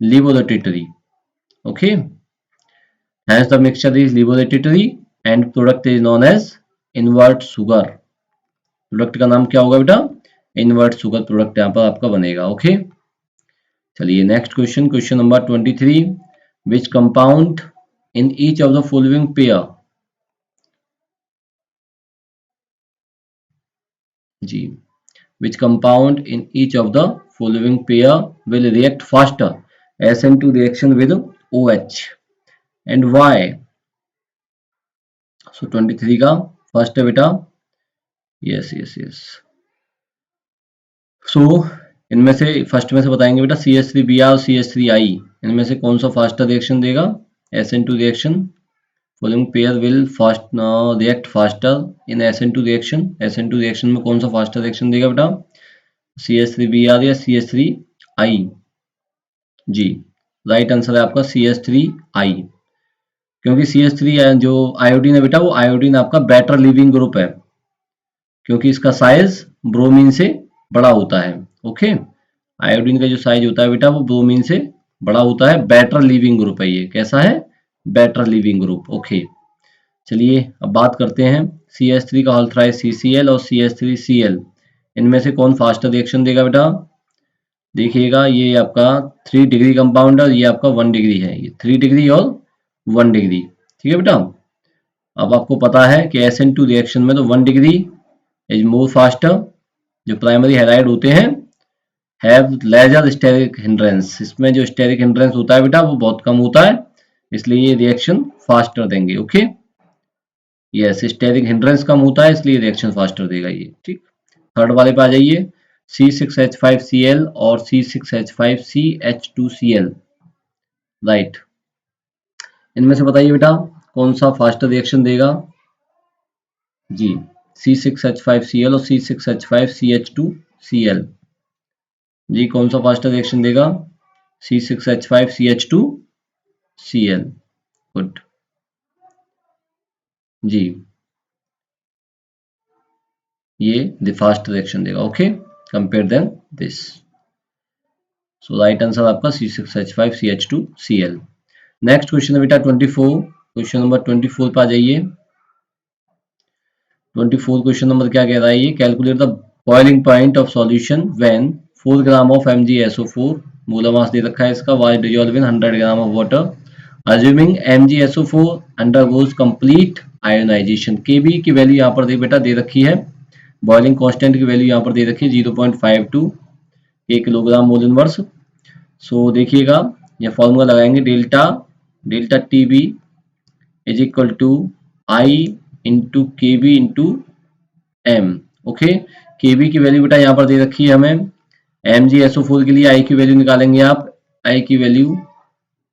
levorotatory. Okay, hence the mixture is levorotatory and product is known as invert sugar. Product का नाम क्या होगा बेटा, इनवर्ट शुगर प्रोडक्ट यहाँ पर आपका बनेगा। ओके, चलिए next question, question number 23, which compound in each of the following pair जी, which compound in each of the following pair will react faster SN2 reaction with OH and why? So 23 का फर्स्ट है बेटा, यस यस यस, सो इनमें से फर्स्ट में से बताएंगे बेटा CH3Br और CH3I, इनमें से कौन सा फास्टर रिएक्शन देगा, SN2 reaction. Following pair will fast react faster in SN2 reaction. SN2 reaction में कौन सा फास्टर रिएक्शन देगा बेटा, CH3Br या CH3I जी, राइट आंसर है आपका CH3I, क्योंकि CH3 जो आयोडीन है बेटा वो आयोडीन आपका बेटर लिविंग ग्रुप है, क्योंकि इसका साइज ब्रोमीन से बड़ा होता है। ओके, आयोडीन का जो साइज होता है बेटा वो ब्रोमीन से बड़ा होता है, बेटर लिविंग ग्रुप है ये। कैसा है, बेटर लिविंग ग्रुप। ओके, चलिए अब बात करते हैं CH3 का होल थ्राइस CCl और CH3Cl, इनमें से कौन फास्टर रिएक्शन देगा बेटा, देखिएगा ये आपका 3 डिग्री कंपाउंड है, ये आपका 1 डिग्री है, ये 3 डिग्री और 1 डिग्री। ठीक है बेटा, अब आपको पता है कि SN2 रिएक्शन में तो 1 डिग्री इज मोर फास्टर, जो प्राइमरी हैलाइड होते हैं हैव लेजर स्टेरिक हिंड्रेंस, इसमें जो स्टेरिक हिंड्रेंस होता है बेटा वो बहुत कम होता है, इसलिए ये रिएक्शन फास्टर देंगे। ओके, यस, स्टेरिक हिंड्रेंस कम होता है इसलिए रिएक्शन फास्टर देगा ये। ठीक, थर्ड वाले पे आ जाइए। C6H5Cl और C6H5CH2Cl, राइट। इनमें से बताइए बेटा कौन सा फास्टर रिएक्शन देगा? जी, C6H5Cl और C6H5CH2Cl, जी कौन सा फास्टर रिएक्शन देगा? C6H5CH2Cl, गुड जी, ये द फास्ट रिएक्शन देगा। Okay, compare than this. So right answer आपका C6H5CH2Cl। नेक्स्ट क्वेश्चन है बेटा 24, क्वेश्चन नंबर 24 पे आ जाइए। 24 क्वेश्चन नंबर क्या कह रहा है ये? Calculate the boiling point of solution when 4 gram of MgSO4, molar mass दे रखा है इसका, was dissolve in 100 gram of water, assuming MgSO4 undergoes complete ionisation. Kb की वैल्यू यहाँ पर दे बेटा दे रखी है, बॉइलिंग कांस्टेंट की वैल्यू यहाँ पर दे रखी है 0.52 किलोग्राम मोल इनवर्स। सो देखिएगा ये फॉर्मूला लगाएंगे, delta TB is equal to i into K b into m. Okay, K b की वैल्यू बेटा यहाँ पर दे रखी है हमें, MgSO4 के लिए आई की वैल्यू निकालेंगे आप, आई की वैल्यू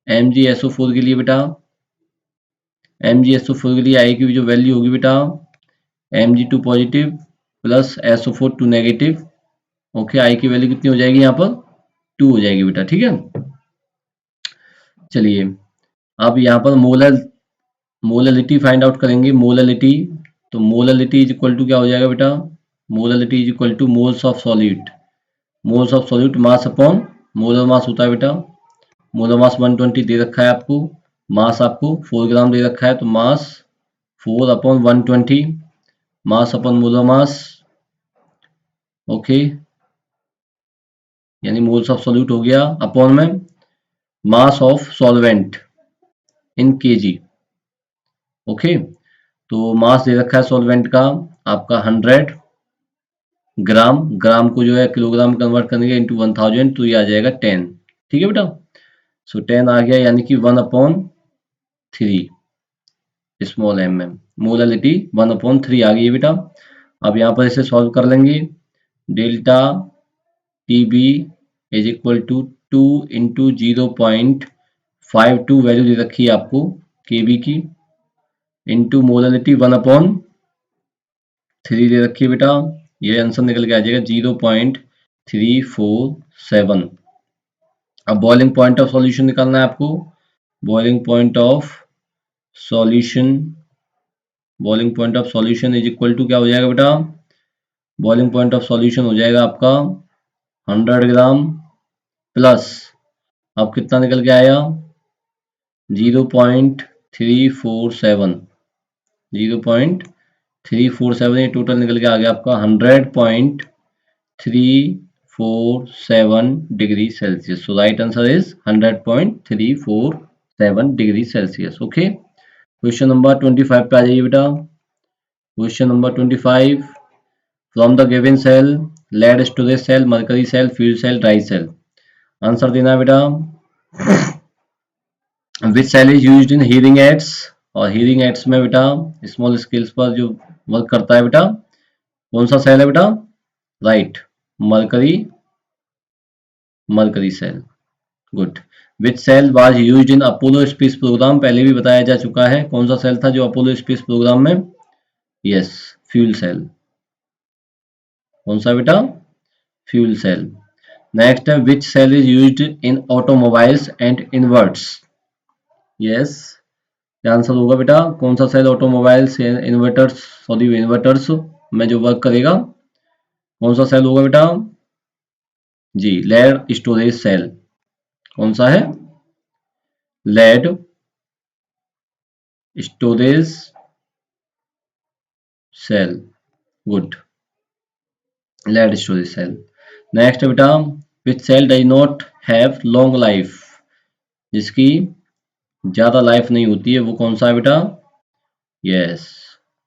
MgSO4 के लिए बेटा, MgSO4 के लिए आई की जो वैल्यू होगी बेटा Mg2 positive plus SO4 2 negative. Okay, i की वैल्यू कितनी हो जाएगी यहाँ पर? 2 हो जाएगी बेटा। ठीक है, चलिए अब यहाँ पर मोललिटी फाइंड आउट करेंगे। मोललिटी, तो मोललिटी इज इक्वल टू क्या हो जाएगा बेटा? Molality is equal to moles of solute, moles of solute mass upon molar mass होता है बेटा। मोलर मास 120 दे रखा है आपको, मास आपको 4 ग्राम दे रखा है, तो मास 4 अपॉन 120, मास अपॉन मोलर मास। ओके, यानी मोल्स ऑफ सॉल्यूट हो गया अपॉन में mass of solvent in KG. Okay, तो मास दे रखा है सॉल्वेंट का आपका 100 ग्राम, ग्राम को जो है किलोग्राम कन्वर्ट करेंगे इंटू 1000, तो ये आ जाएगा 10। ठीक है बेटा, सो 10 आ गया, यानी कि 1/3 स्मॉल mm, मोललिटी 1/3 आ गई है बेटा। अब यहाँ पर इसे सॉल्व कर लेंगे, delta TB is equal to 2 into 0.52 value दे रखी है आपको Kb की, इंटू मोललिटी 1/3 दे रखी है बेटा, ये आंसर निकल के आ जाएगा 0.347। अब बॉइलिंग पॉइंट ऑफ सॉल्यूशन निकालना है आपको, boiling point of solution, boiling point of solution is equal to क्या हो जाएगा बेटा? बॉइलिंग पॉइंट ऑफ सॉल्यूशन हो जाएगा आपका 100 ग्राम प्लस, अब कितना निकल के आया? 0.347, 0.347, ये टोटल निकल के आ गया आपका 100.347 degree Celsius. So right answer is 100.347 degree Celsius. Okay, question number 25 पे आ जाइए बेटा। Question number 25, from the given cell, lead storage cell, mercury cell, fuel cell, dry cell, answer देना है बेटा। Which cell is used in hearing aids, और हीयरिंग एड्स में बेटा स्मॉल स्केल्स पर जो वर्क करता है बेटा, कौन सा सेल है बेटा? Right, mercury, mercury cell, good. Which cell was used in Apollo space programme, पहले भी बताया जा चुका है, कौन सा सेल था जो अपोलो स्पेस प्रोग्राम में? Yes, fuel cell. कौन सा बेटा? Fuel cell. नेक्स्ट है which cell is used in automobiles and inverts, yes, क्या आंसर होगा बेटा? कौन सा cell automobiles inverters, sorry inverters में जो वर्क करेगा, कौन सा सेल होगा बेटा? जी, लेड स्टोरेज सेल। कौन सा है? Lead storage cell, good, lead storage cell. Next बेटा, which cell does not have long life, जिसकी ज्यादा लाइफ नहीं होती है, वो कौन सा है बेटा? Yes,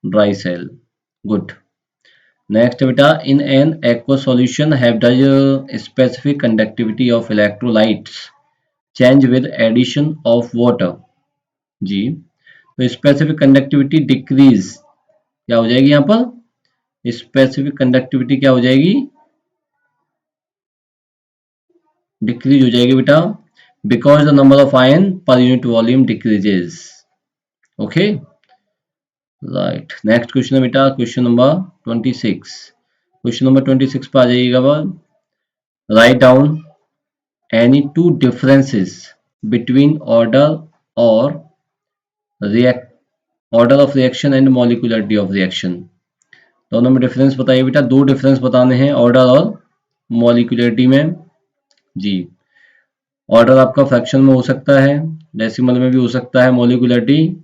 dry cell, good. Next बेटा, in an aqua solution have the specific conductivity of electrolytes change with addition of water. जी, तो स्पेसिफिक कंडक्टिविटी डिक्रीज क्या हो जाएगी यहाँ पर? स्पेसिफिक कंडक्टिविटी क्या हो जाएगी? डिक्रीज हो जाएगी बेटा, because the number of ion per unit volume decreases. Okay, right. Next question है बेटा क्वेश्चन नंबर 26। क्वेश्चन नंबर 26 पे आ जाइएगा। Write down any two differences between order और react order of reaction and molecularity of reaction. दोनों में डिफरेंस बताइए बेटा, दो डिफरेंस बताने हैं ऑर्डर और मॉलिक्यूलरिटी में। जी, ऑर्डर आपका फ्रैक्शन में हो सकता है, डेसिमल में भी हो सकता है। मॉलिक्यूलरिटी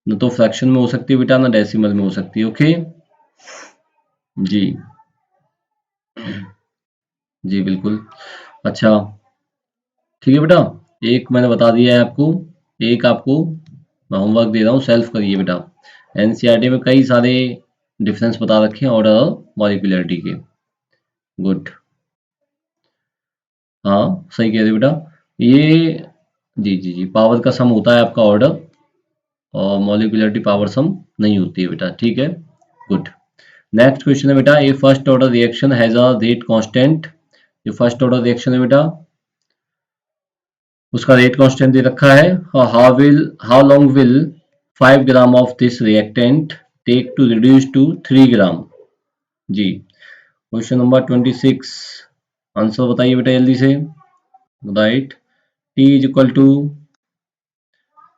न तो फ्रैक्शन में हो सकती है बेटा, ना डेसिमल में हो सकती है। ओके जी, जी बिल्कुल। अच्छा ठीक है बेटा, एक मैंने बता दिया है आपको, एक आपको मैं होमवर्क दे रहा हूँ, सेल्फ करिए बेटा। एनसीईआरटी में कई सारे डिफरेंस बता रखे हैं ऑर्डर और मॉलिक्यूलरिटी के। गुड, हाँ सही कह रहे बेटा। ये जी जी जी, पावर का सम होता है आपका ऑर्डर, और मॉलिक्यूलरिटी पावर सम नहीं होती है बेटा। ठीक है, गुड। नेक्स्ट क्वेश्चन है बेटा, a first order reaction has a rate constant. ये फर्स्ट ऑर्डर रिएक्शन है बेटा, उसका रेट कांस्टेंट दे रखा है। How long will 5 gram of this reactant take to reduce to 3 gram. जी, क्वेश्चन नंबर 26, आंसर बताइए बेटा जल्दी से। Right, T is equal to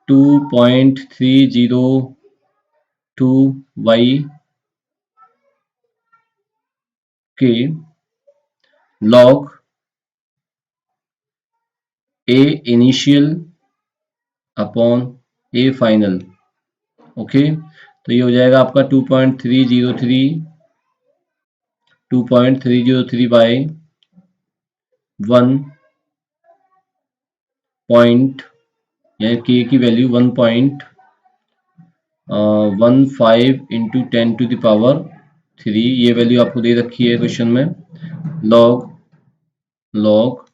2.302 k log a initial upon a final. Okay, तो ये हो जाएगा आपका 2.303 बाय 1 पॉइंट, यानी के की वैल्यू 1.15 इंटू 10⁻³ ये वैल्यू आपको दे रखी है क्वेश्चन में। Log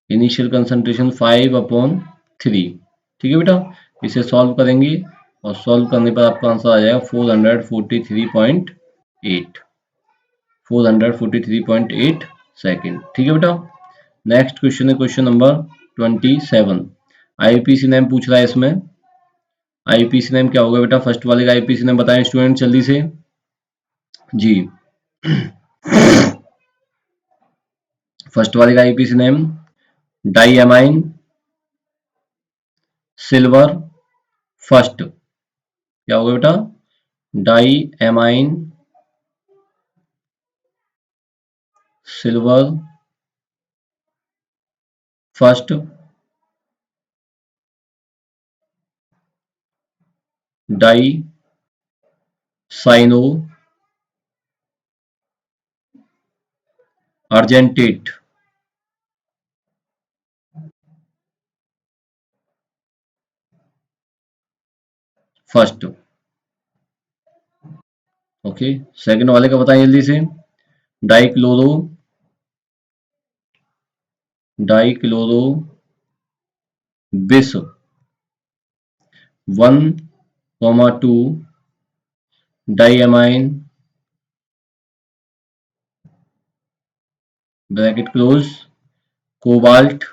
initial concentration 5/3। ठीक है बेटा, इसे सॉल्व करेंगे और सॉल्व करने पर आपका आंसर आ जाएगा 443.8, 443.8 सेकेंड। ठीक है बेटा, नेक्स्ट क्वेश्चन है क्वेश्चन नंबर 27। आईपीसी नेम पूछ रहा है इसमें। आईपीसी नेम क्या होगा बेटा? फर्स्ट वाले का आईपीसी नेम बताएं स्टूडेंट जल्दी से। जी, फर्स्ट वाले का IUPAC name diammine silver first. क्या होगा बेटा? Diammine silver first. Dicyano argentate first. Okay, second वाले का बताएं जल्दी से। Dichloro dichloro bis 1,2 diamine bracket close cobalt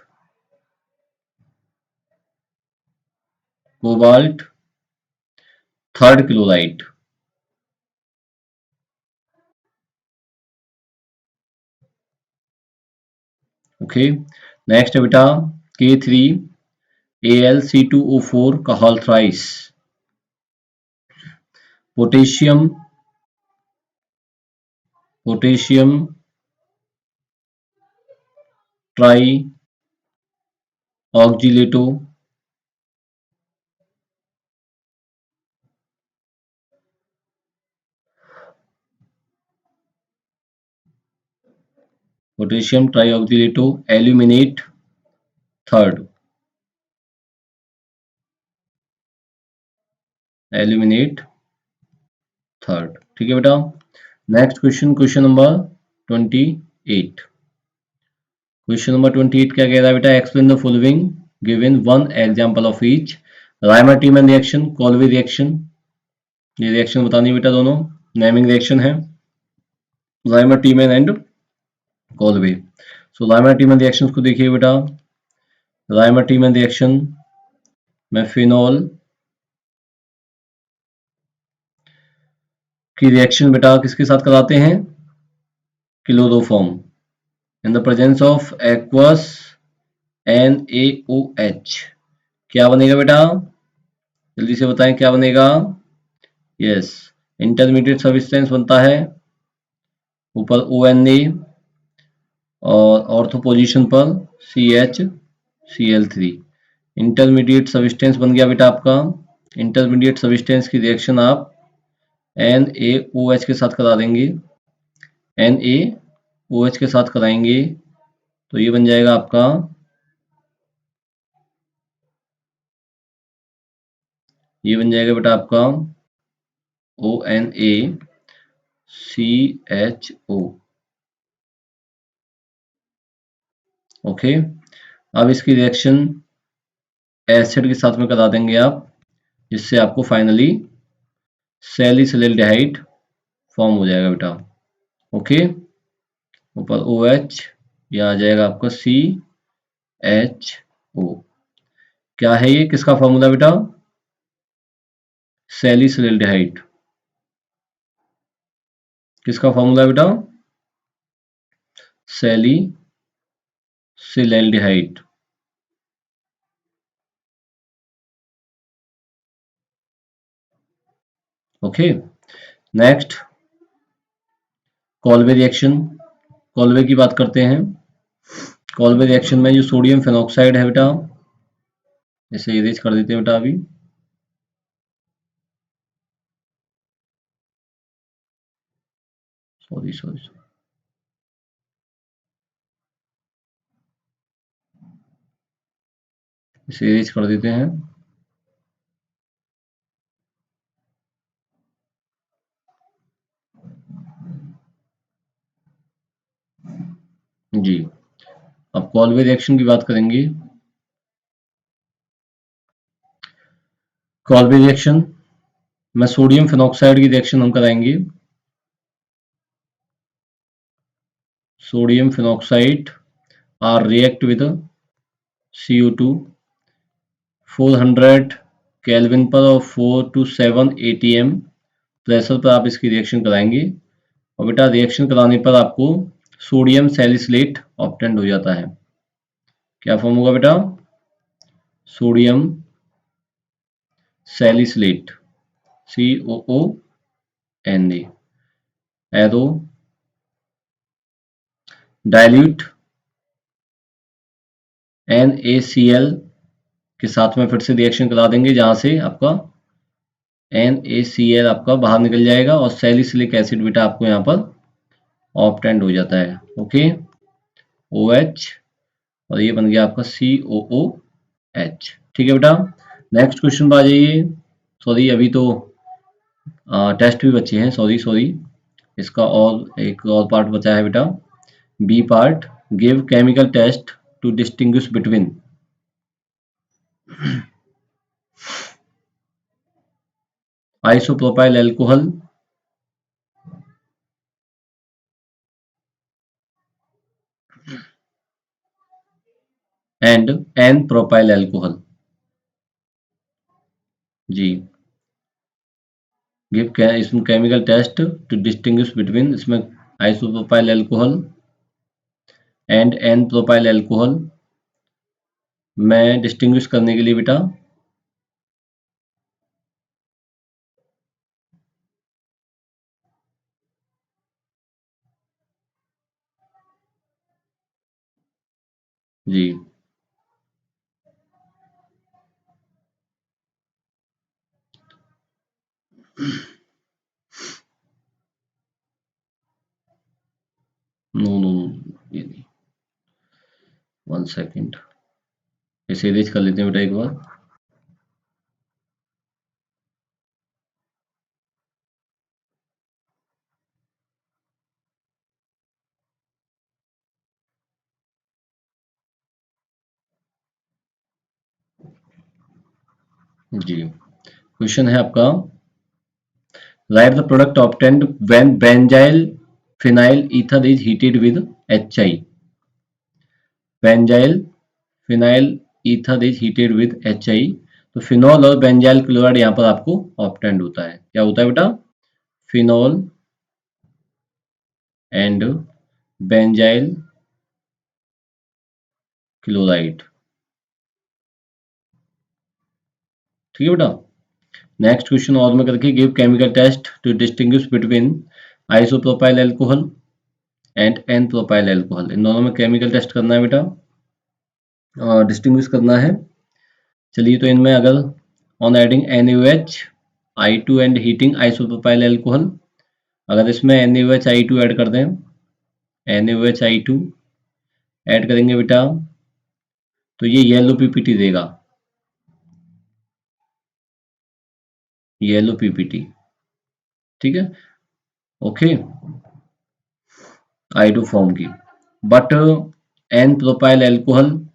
third chloride. Okay, next है बेटा K3 AlC2O4 का whole thrice. Potassium potassium trioxalato potassium trioxalato aluminate third. Aluminate third. ठीक है बेटा, नेक्स्ट क्वेश्चन, क्वेश्चन नंबर 28। क्वेश्चन नंबर 28 क्या कह रहा है बेटा? Explain the following, give in one example of each. Reimer Tiemann reaction, Kolbe reaction. ये रिएक्शन बतानी है बेटा, दोनों नेमिंग रिएक्शन है, रायमार्टिमन एंड कॉल्वे। सो रायमार्टिमन रिएक्शंस को देखिए बेटा। रायमार्टिमन रिएक्शन में फिनॉल की रिएक्शन बेटा किसके साथ कराते हैं? Chloroform in the presence of aqueous NaOH। क्या बनेगा बेटा? जल्दी से बताएं क्या बनेगा? यस, इंटरमीडिएट सब्सटेंस बनता है, ऊपर ONA और ऑर्थो पोजीशन पर CHCl3। इंटरमीडिएट सब्सटेंस बन गया बेटा आपका। इंटरमीडिएट सब्सटेंस की रिएक्शन आप NaOH के साथ करा देंगे, NaOH के साथ कराएंगे तो ये बन जाएगा आपका, ये बन जाएगा बेटा आपका ONaCHO। ओके, अब इसकी रिएक्शन एसिड के साथ में करा देंगे आप, जिससे आपको फाइनली सैलिसिलैल्डिहाइड फॉर्म हो जाएगा बेटा। ओके, ऊपर OH, यह आ जाएगा आपका CHO। क्या है ये, किसका फॉर्मूला बेटा? सैलिसिलैल्डिहाइड। किसका फॉर्मूला बेटा? Salicylaldehyde. Okay, next Kolbe reaction. Kolbe की बात करते हैं। कॉल्वे रिएक्शन में जो सोडियम फेनॉक्साइड है बेटा, इसे इरेज कर देते हैं बेटा अभी। सॉरी सॉरी, इसे इरेज कर देते हैं। जी, अब कॉल्वे रिएक्शन की बात करेंगे। कॉल्वे रिएक्शन में सोडियम फेनॉक्साइड की रिएक्शन हम कराएंगे। Sodium phenoxide are react with CO2 400 kelvin पर और 4 to 7 atm प्रेशर पर आप इसकी रिएक्शन कराएंगे और बेटा रिएक्शन कराने पर आपको सोडियम सैलिसिलेट ऑब्टेंड हो जाता है। क्या फॉर्म होगा बेटा? Sodium salicylate, COONA। Arrow dilute NaCl के साथ में फिर से रिएक्शन करा देंगे, जहां से आपका NaCl आपका बाहर निकल जाएगा और सैलिसिलिक एसिड बेटा आपको यहाँ पर ऑब्टेंड हो जाता है। ओके, OH और ये बन गया आपका COOH। ठीक है बेटा, नेक्स्ट क्वेश्चन पर आ जाइए। सॉरी, अभी तो टेस्ट भी बचे हैं, सॉरी सॉरी, इसका और एक और पार्ट बचा है बेटा, B part. Give chemical test to distinguish between isopropyl alcohol and n propyl alcohol. जी, गिव इसमें chemical test to distinguish between, इसमें isopropyl alcohol and n propyl alcohol में डिस्टिंग्विश करने के लिए बेटा जी, नो नो, ये नहीं, 1 सेकेंड, इसे इरेज कर लेते हैं बेटा एक बार। जी, क्वेश्चन है आपका, right the product obtained when benzyl phenyl ether is heated with HI। Benzyl phenyl ether is heated with HI, तो फिनॉल और बेंजाइल क्लोराइड यहाँ पर आपको ऑब्टेन्ड होता है। क्या होता है बेटा? Phenol and benzyl chloride. ठीक है बेटा। नेक्स्ट क्वेश्चन और में करके, give chemical test to distinguish between isopropyl alcohol and n propyl alcohol. इन दोनों में केमिकल टेस्ट करना है बेटा, डिस्टिंग्विश करना है। चलिए, तो इनमें अगर on adding NaOH I2 and heating isopropyl alcohol, अगर इसमें NaOH I2 ऐड कर दें, NaOH I2 ऐड करेंगे बेटा, तो ये येलो PPT देगा, येलो PPT। ठीक है, ओके, I2 फॉर्म की। बट एन प्रोपाइल एल्कोहल,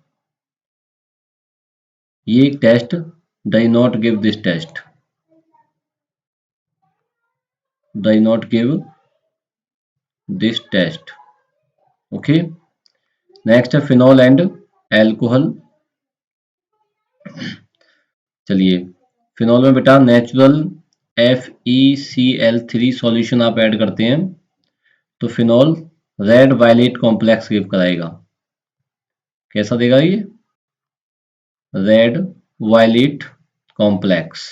ये test does not give this test, does not give this test. Okay, next है फिनॉल एंड एल्कोहल। चलिए, फिनॉल में बेटा नेचुरल FeCl3 सॉल्यूशन आप ऐड करते हैं, तो phenol red violet complex give कराएगा। कैसा देगा ये? Red violet complex,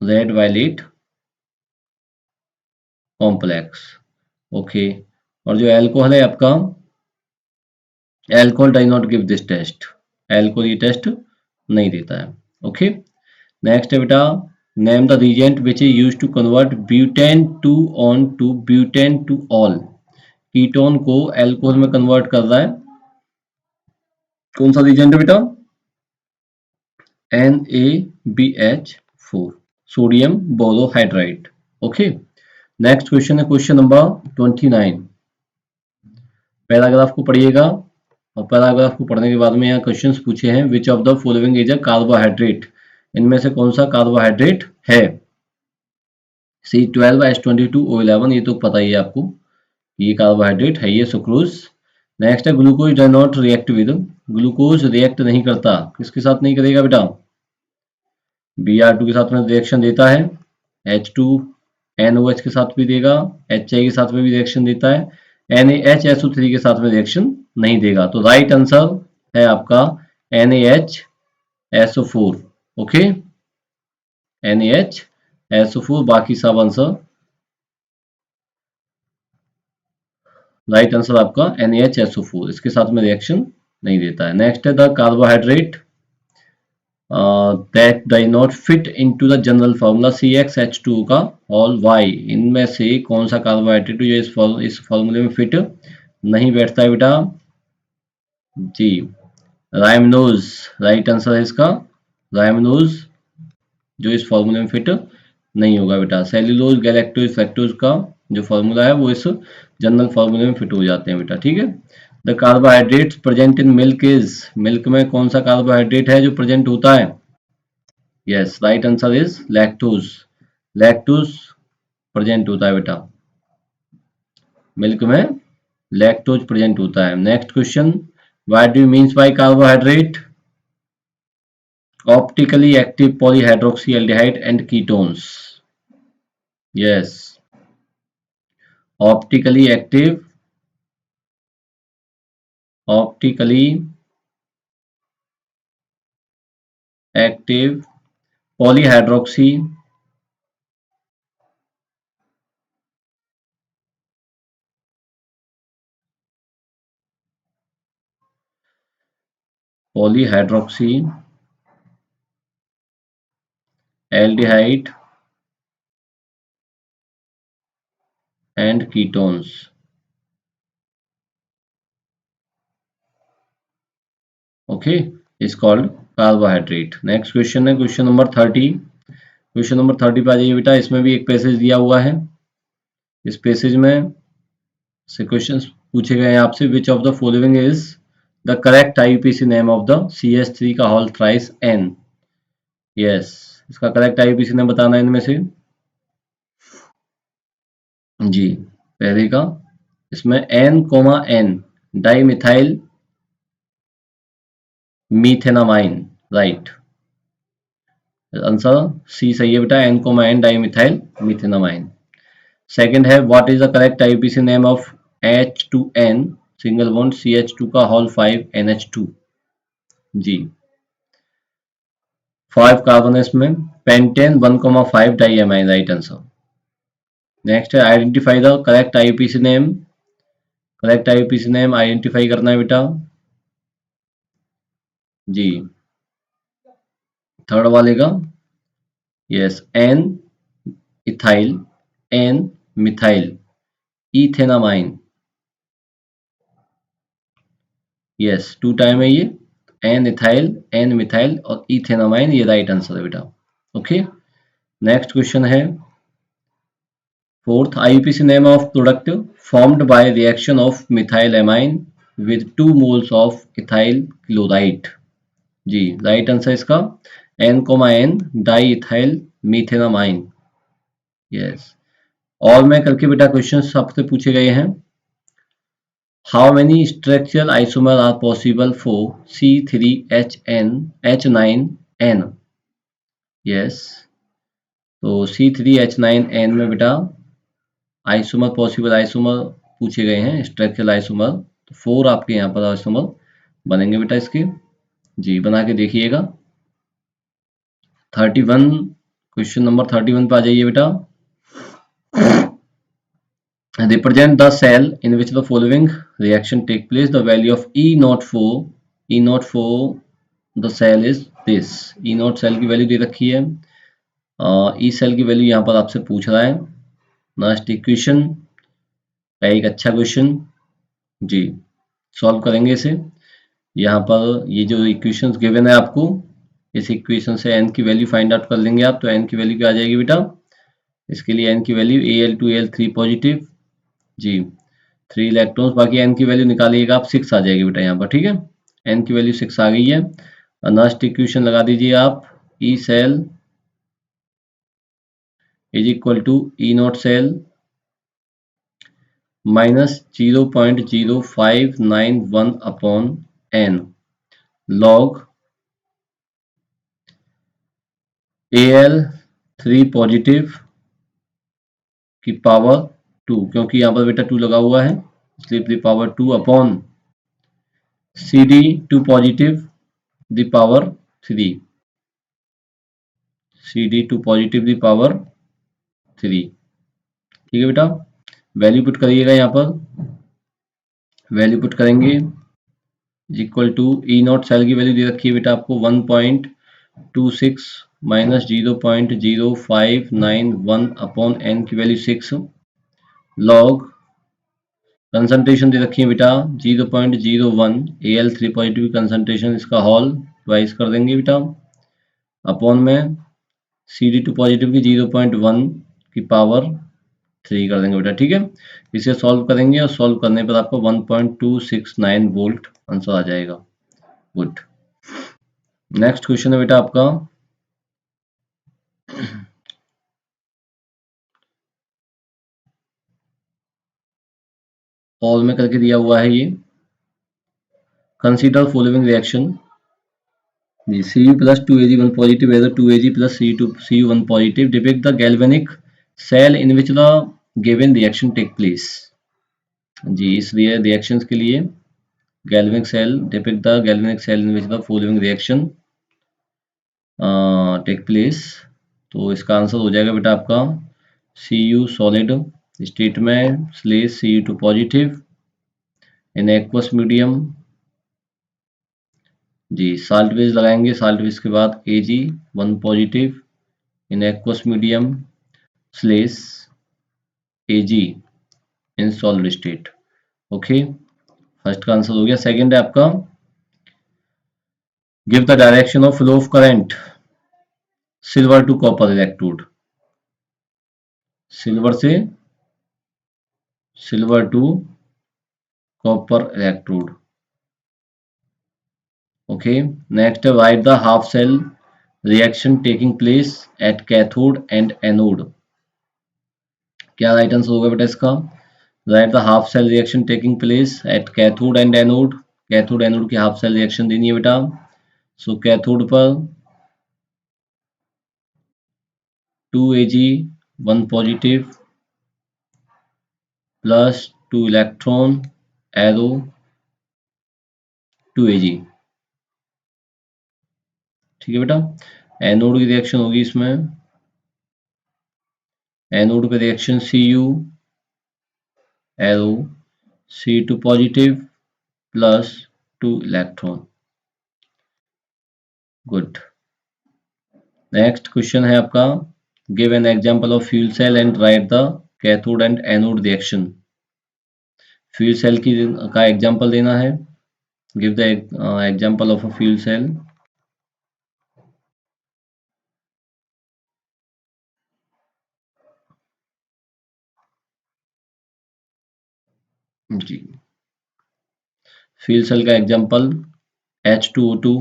red violet complex. Okay, और जो एल्कोहल है आपका, alcohol does not give this test, alcohol ये टेस्ट नहीं देता है। ओके, नेक्स्ट है बेटा, name the reagent which is used to convert butan two one to butan two ol. Ketone को एल्कोहल में कन्वर्ट कर रहा है, कौन सा रिएजेंट है बेटा? NaBH4, sodium borohydride. Okay, next question है क्वेश्चन नंबर 29। पैराग्राफ को पढ़िएगा, और पैराग्राफ को पढ़ने के बाद में यहाँ क्वेश्चंस पूछे हैं, विच of the following is a carbohydrate. इनमें से कौन सा कार्बोहाइड्रेट है? C12, H22, O11, ये तो पता ही है आपको, ये कार्बोहाइड्रेट है, ये सुक्रोज। नेक्स्ट है glucose does not react with, glucose react नहीं करता, किसके साथ नहीं करेगा बेटा? Br2 के साथ में रिएक्शन देता है, H2NOH के साथ भी देगा, HI के साथ में भी रिएक्शन देता है, NaHSO3 के साथ में रिएक्शन नहीं देगा। तो राइट आंसर है आपका NaHSO4। ओके, NaHSO4, बाकी सब आंसर, राइट आंसर आपका NaHSO4, इसके साथ में रिएक्शन नहीं देता है। नेक्स्ट है the carbohydrate that does not fit into the general formula CxH2 का ऑल Y। इनमें से कौन सा कार्बोहाइड्रेट जो इस फार्मूले में फिट नहीं बैठता है बेटा? जी, राइमनोज, राइट आंसर है इसका राइमनोज, जो इस फॉर्मूले में फिट नहीं होगा बेटा। सेल्यूलोज, गैलेक्टोज, फ्रैक्टोज का जो फॉर्मूला है वो इस जनरल फॉर्मूले में फिट हो जाते हैं बेटा। ठीक है, the carbohydrates present in milk is, milk में कौन सा कार्बोहाइड्रेट है जो प्रेजेंट होता है? Yes, right answer is lactose, lactose present होता है बेटा, मिल्क में लैक्टोज प्रेजेंट होता है। Next question, what do you means by carbohydrate? Optically active polyhydroxy aldehyde and ketones. Yes, optically active, optically active polyhydroxy polyhydroxy aldehyde and ketones. Okay, is called carbohydrate. Next question है क्वेश्चन नंबर 30। क्वेश्चन नंबर 30 पे आ जाइए बेटा, इसमें भी एक पैसेज दिया हुआ है। इस पैसेज में से क्वेश्चंस पूछे गए हैं आपसे, which of the following is the correct IUPAC name of the CH3 का होल थ्राइस N। यस, इसका करेक्ट आईयूपीएसी नेम बताना है इनमें से। जी, पहले का इसमें N, dimethyl methanamine, right answer C सही है बेटा, N, dimethyl methanamine. Second है what is the correct IUPAC name of H2N single bond CH2 का होल 5 NH2। जी, 5 कार्बन है इसमें, पेंटेन 1,5 डाईएमाइन, राइट आंसर। नेक्स्ट है identify the correct IUPAC name. Correct IUPAC name identify करना है बेटा। जी, थर्ड वाले का yes, N ethyl N methyl ethanamine. Yes, 2 time है ये, N इथाइल N मिथाइल और इथेनामाइन, ये राइट आंसर है बेटा। ओके, नेक्स्ट क्वेश्चन है fourth, IUPAC name of product formed by reaction of methyl amine with 2 moles of ethyl chloride. Ji, right answer इसका N, di ethyl methanamine. Yes, और मैं करके बेटा क्वेश्चंस आपसे पूछे गए हैं। How many structural isomer are possible for C3H9N। Yes, तो C3H9N में बेटा आइसोमर पॉसिबल आइसोमर पूछे गए हैं, स्ट्रक्चरल आइसोमर, तो 4 आपके यहाँ पर आइसोमर बनेंगे बेटा इसके। जी, बना के देखिएगा। 31, क्वेश्चन नंबर 31 पे आ जाइए बेटा। Represent the cell in which the following reaction take place. The value of E0 for the cell is this। E0 cell की वैल्यू दे रखी है, ई सेल की वैल्यू यहाँ पर आपसे पूछ रहा है। नेक्स्ट इक्वेशन का एक अच्छा क्वेश्चन, जी सॉल्व करेंगे इसे। यहाँ पर ये जो इक्वेशंस गिवन है आपको, इस इक्वेशन से n की वैल्यू फाइंड आउट कर लेंगे आप, तो n की वैल्यू क्या आ जाएगी बेटा, इसके लिए n की वैल्यू Al2Al3 पॉजिटिव, जी 3 इलेक्ट्रॉन्स, बाकी n की वैल्यू निकालिएगा आप, 6 आ जाएगी बेटा यहाँ पर, ठीक है। n की वैल्यू 6 आ गई है। नेक्स्ट इक्वेशन लगा दीजिए आप, E cell is equal to E0 cell minus 0.0591 upon n log Al3 positive की पावर 2, क्योंकि यहाँ पर बेटा 2 लगा हुआ है इसलिए the power 2 upon CD2 positive the power 3, CD2 positive the power 3, ठीक है बेटा। वैल्यू पुट करिएगा यहाँ पर, वैल्यू पुट करेंगे इक्वल टू E0 सेल की वैल्यू दे रखी है बेटा आपको 1.26 माइनस 0.0591 अपॉन n की वैल्यू 6 लॉग कंसंट्रेशन दे रखी है बेटा 0.01 Al3 पॉजिटिव कंसंट्रेशन, इसका होल ट्वाइस कर देंगे बेटा अपॉन में CD2 पॉजिटिव की 0.1 की पावर 3 कर देंगे बेटा, ठीक है। इसे सॉल्व करेंगे और सॉल्व करने पर आपको 1.269 वोल्ट आंसर आ जाएगा। गुड, नेक्स्ट क्वेश्चन है बेटा आपका ऑल में करके दिया हुआ है ये। Consider following reaction, Cu plus 2Ag1 positive whether 2Ag plus Cu1 positive depict the galvanic cell in which the given reaction take place। जी, इस रिएक्शंस के लिए galvanic cell depict the galvanic cell in which the following reaction take place। तो इसका आंसर हो जाएगा बेटा आपका Cu सॉलिड स्टेट में slash Cu2 positive in aqueous medium, जी साल्ट बेस लगाएंगे, साल्ट बेस के बाद Ag1 positive in aqueous medium slash Ag in solid state. Okay, first का आंसर हो गया। सेकंड है आपका give the direction of flow of current silver to copper electrode, silver से silver to copper electrode. Okay, next write the half cell reaction taking place at cathode and anode. क्या राइट आंसर होगा बेटा इसका? Write the half cell reaction taking place at cathode and anode. Cathode anode की हाफ सेल रिएक्शन देनी है बेटा। सो कैथोड पर 2 Ag 1 positive plus 2 electron arrow 2 Ag। ठीक है बेटा। एनोड की रिएक्शन होगी इसमें, एनोड पे reaction Cu arrow C2 positive plus 2 electron. Good. Next question है आपका, give an example of fuel cell and write the cathode and anode reaction. Fuel cell की का एग्जांपल देना है। Give the example of a fuel cell. जी, फ्यूल सेल का example H2O2।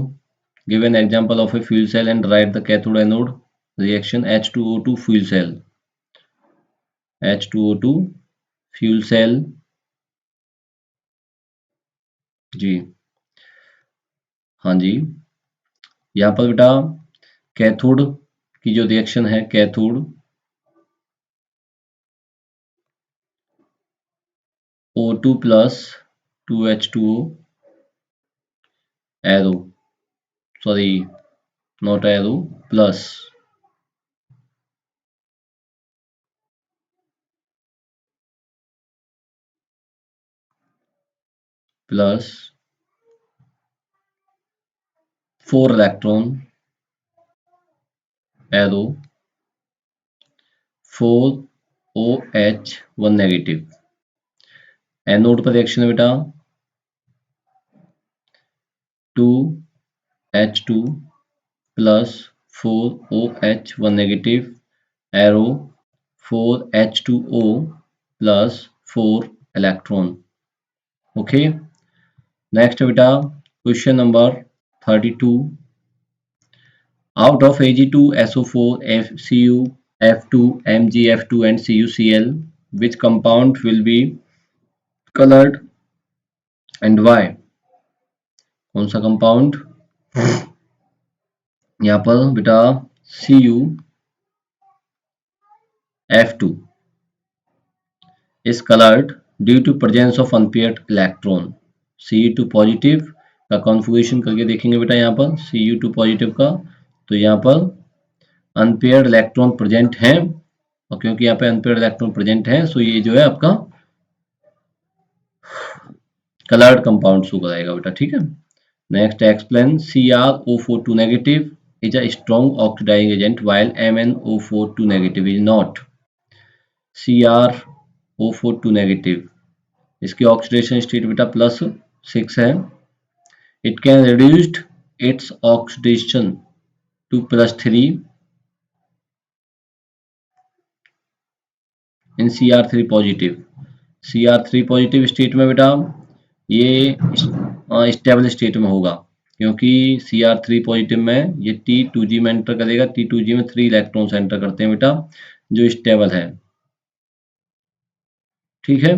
Give an example of a fuel cell and write the cathode anode reaction. H2O2 fuel cell, H2O2 fuel cell. जी हाँ जी, यहाँ पर बेटा कैथोड की जो रिएक्शन है, cathode O2 plus 2H2O arrow, sorry not arrow, plus plus 4 electron arrow 4OH1 negative. Anode पर रिएक्शन है बेटा 2H2 plus 4OH1 negative arrow 4H2O plus 4 electron. Okay, next बेटा question number 32। Out of Ag2SO4 FCU F2 MgF2 and CuCl which compound will be colored and why? कौन सा कंपाउंड? यहाँ पर बेटा CuF2 is colored due to presence of unpaired electron। Cu2 positive का कॉन्फ़िगरेशन करके देखेंगे बेटा यहाँ पर Cu2 पॉजिटिव का, तो यहाँ पर अनपेयर्ड इलेक्ट्रॉन प्रेजेंट हैं, और क्योंकि यहाँ पे अनपेयर्ड इलेक्ट्रॉन प्रेजेंट हैं, सो ये जो है आपका कलर्ड कंपाउंड शो कराएगा बेटा। ठीक है, next explain CrO42 negative is a strong oxidizing agent while MnO42 negative is not। CrO42 negative, इसकी ऑक्सीडेशन स्टेट बेटा +6 है। It can reduced its oxidation to +3 in Cr3 positive. Cr3 positive state में बेटा ये स्टेबल स्टेट में होगा, क्योंकि Cr3 पॉजिटिव में ये T2G में एंटर करेगा। T2G में 3 इलेक्ट्रॉन्स एंटर करते हैं बेटा, जो स्टेबल है। ठीक है,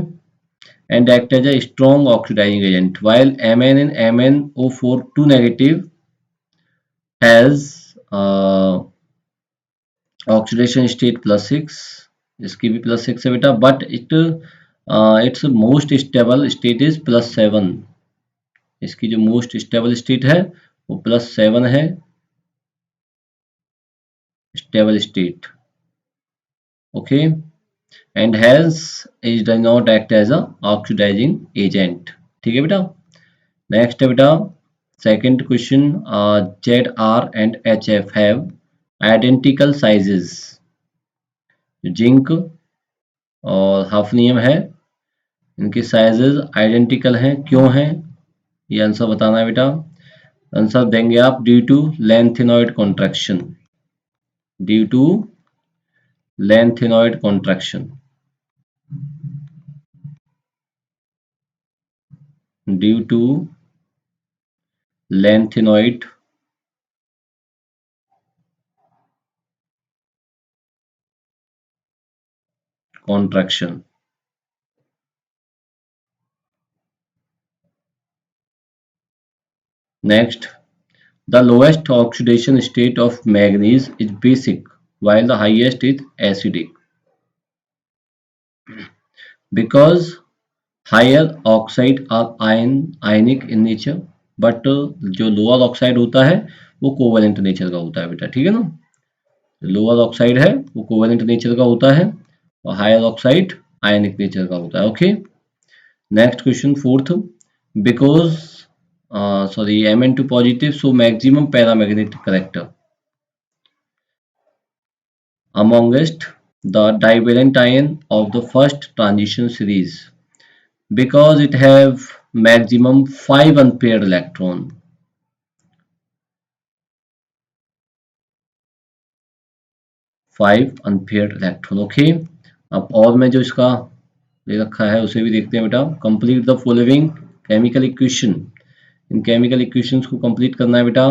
and act as a strong oxidising agent while Mn in MnO42 negative has oxidation state +6, इसकी भी +6 है बेटा, but its most stable state is +7। इसकी जो मोस्ट स्टेबल स्टेट है वो +7 है, stable state. Okay, and hence it does not act as a oxidising agent. ठीक है बेटा। नेक्स्ट है बेटा second question, ZR and HF have identical sizes. Zinc और हफनियम है, इनके साइजेस आइडेंटिकल हैं, क्यों हैं? ये आंसर बताना है बेटा। आंसर देंगे आप due to lanthanoid contraction, due to lanthanoid contraction, due to lengthenoid, contraction. Next, the lowest oxidation state of manganese is basic, while the highest is acidic. Because higher oxide are ionic in nature, but जो लोअर ऑक्साइड होता है वो कोवेलेंट नेचर का होता है बेटा, ठीक है ना। लोअर ऑक्साइड है वो कोवेलेंट नेचर का होता है और हायर ऑक्साइड आयनिक नेचर का होता है। Okay, next question fourth, because sorry Mn2 positive, so maximum paramagnetic character amongst the divalent ion of the first transition series, because it have maximum 5 unpaired electron. 5 unpaired electron। Okay, अब और मैं जो इसका दे रखा है उसे भी देखते हैं बेटा। Complete the following chemical equation, इन केमिकल इक्वेशंस को कंप्लीट करना है बेटा।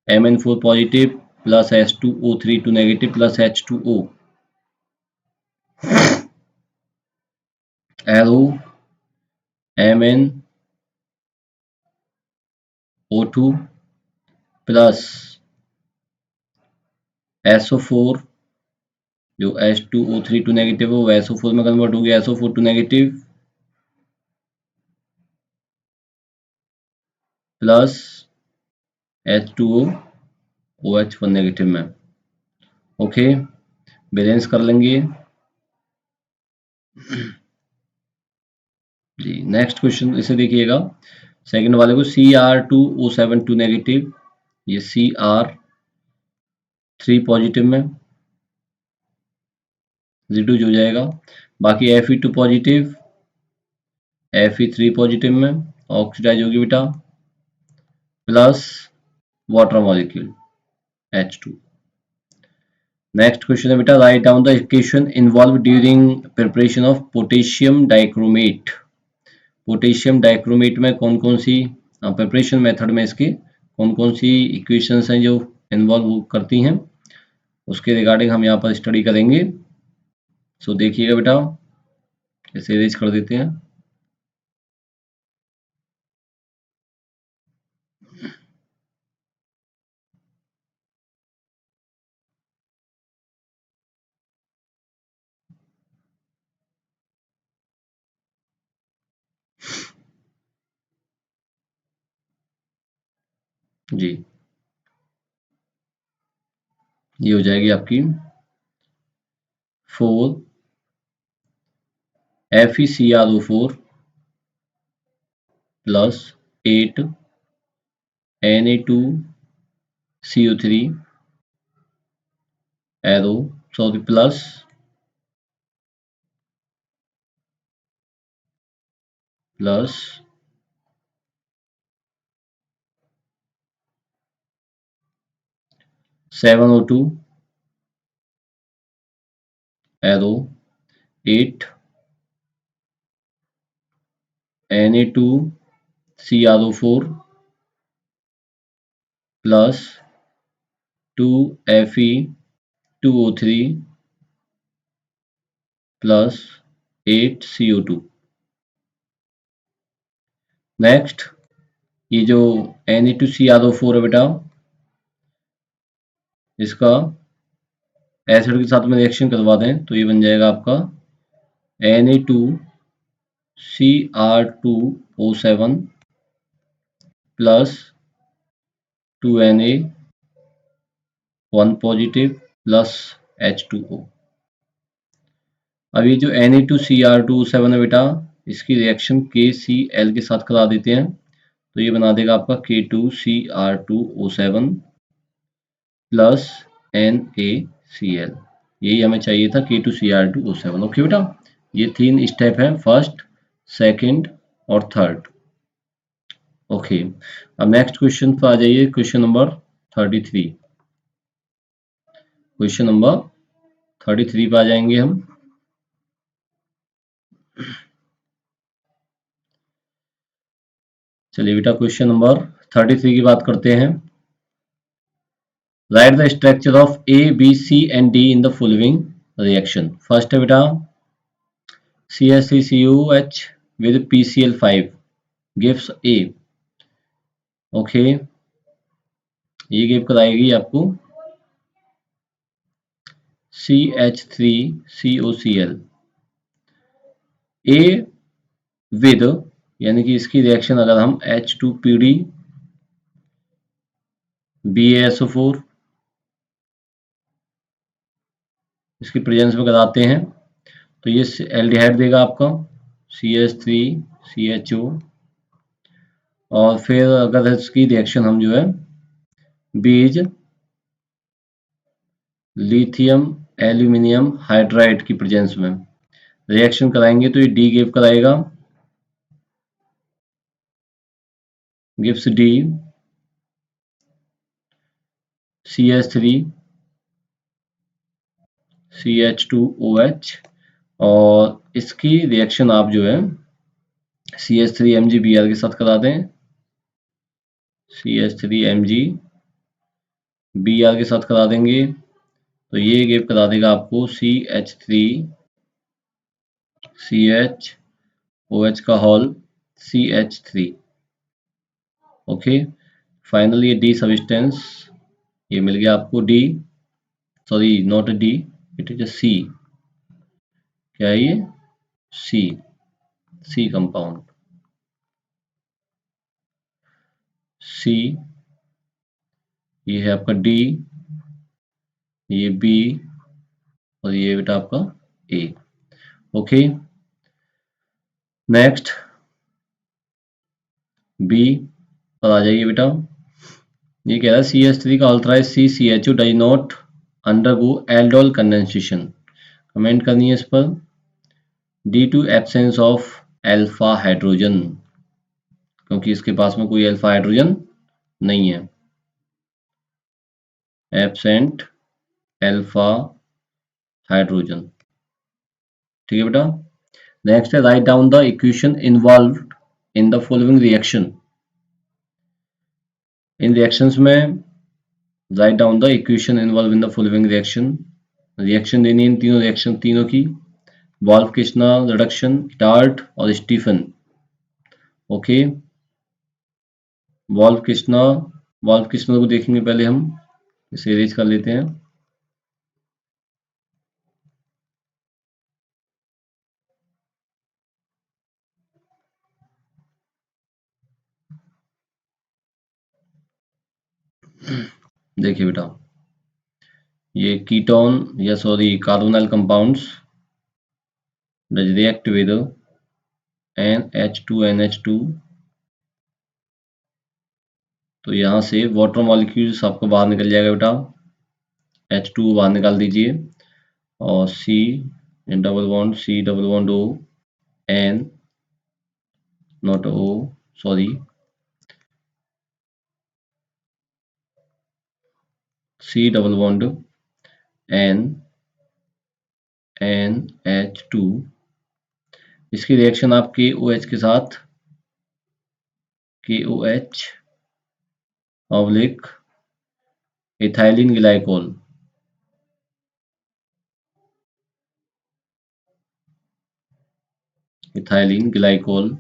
Mn4 positive plus H2O3 two negative plus H2O, arrow MnO2 plus SO4, जो H2O3 टू नेगेटिव हो SO4 में कन्वर्ट हो गया, SO4 two negative plus H2O OH1 negative में। ओके, बैलेंस कर लेंगे जी। नेक्स्ट क्वेश्चन इसे देखिएगा, सेकंड वाले को Cr2O7 टू नेगेटिव, ये Cr3 पॉजिटिव में रिड्यूस हो जाएगा, बाकी Fe2 पॉजिटिव Fe3 पॉजिटिव में ऑक्सीडाइज होगी बेटा, plus water molecule H2। Next question है बेटा, right down the equation involve during preparation of potassium dichromate. Potassium dichromate में कौन कौन सी प्रिपरेशन मेथड में इसके कौन कौन सी इक्वेशंस हैं जो इन्वॉल्व करती हैं, उसके रिगार्डिंग हम यहाँ पर स्टडी करेंगे। सो देखिएगा बेटा, इसे इरेज कर देते हैं। जी, ये हो जाएगी आपकी 4 FeCrO4 plus 8 Na2CO3 arrow sorry plus plus 7O2 arrow 8 Na2CrO4 plus 2Fe2O3 plus 8CO2। Next, ये जो Na2CrO4 है बेटा, इसका एसिड के साथ में रिएक्शन करवा दें तो ये बन जाएगा आपका Na2Cr2O7 plus 2Na1 positive plus H2O। अब ये जो Na2Cr2O7 है बेटा, इसकी रिएक्शन KCl के साथ करा देते हैं तो ये बना देगा आपका K2Cr2O7 प्लस NaCl। यही हमें चाहिए था, K2Cr2O7। ओके बेटा, ये 3 स्टेप है, फर्स्ट, सेकंड और थर्ड। ओके, अब नेक्स्ट क्वेश्चन पर आ जाइए, क्वेश्चन नंबर 33। क्वेश्चन नंबर 33 पे आ जाएंगे हम। चलिए बेटा क्वेश्चन नंबर 33 की बात करते हैं। Write the structure of A B C and D in the following reaction. First है बेटा CH3COH with PCl5 gives A। Okay, ये गिव कराएगी आपको CH3COCl। A विद, यानी कि इसकी रिएक्शन अगर हम H2PD BaSO4 इसकी प्रेजेंस में कराते हैं तो ये एल्डिहाइड देगा आपका CH3CHO। और फिर अगर इसकी रिएक्शन हम जो है बीज लिथियम एल्यूमिनियम हाइड्राइड की प्रेजेंस में रिएक्शन कराएंगे तो ये डी गिव कराएगा, गिव्स डी CH3 CH2OH। और इसकी रिएक्शन आप जो है CH3MgBr के साथ करा दें, CH3MgBr के साथ करा देंगे तो ये गिव करा देगा आपको CH3CHOH का होल CH3। ओके, फाइनली ये डी सब्सटेंस ये मिल गया आपको, D sorry not D, it is C. क्या है ये? C compound, C. ये है आपका डी, ये बी और ये बेटा आपका ए। ओके, नेक्स्ट बी पर आ जाइए बेटा। ये कह रहा है CH3 का अल्ट्राइज CCHO does not undergo aldol condensation. Comment करनी है इस पर। Due to absence of alpha hydrogen, क्योंकि इसके पास में कोई अल्फा हाइड्रोजन नहीं है। एब्सेंट एल्फा हाइड्रोजन, ठीक है बेटा। नेक्स्ट है write down the equation involved in the following reaction. इन रिएक्शंस में write down the equation involve in the following reaction. Reaction देनी है इन तीनों रिएक्शन तीनों की, वॉल्फ किर्चनर रिडक्शन, इटार्ड और स्टीफन। ओके, वॉल्फ किर्चनर को देखेंगे पहले हम, इसे इरेज कर लेते हैं। देखिए बेटा, ये कीटोन या sorry carbonyl compounds does react with NH2NH2, तो यहाँ से वाटर मॉलिक्यूल्स आपको बाहर निकल जाएगा बेटा, H2 बाहर निकाल दीजिए और C double bond O N not O sorry C double bond NH2। इसकी रिएक्शन आप KOH के साथ, KOH oblique ethylene glycol, ethylene glycol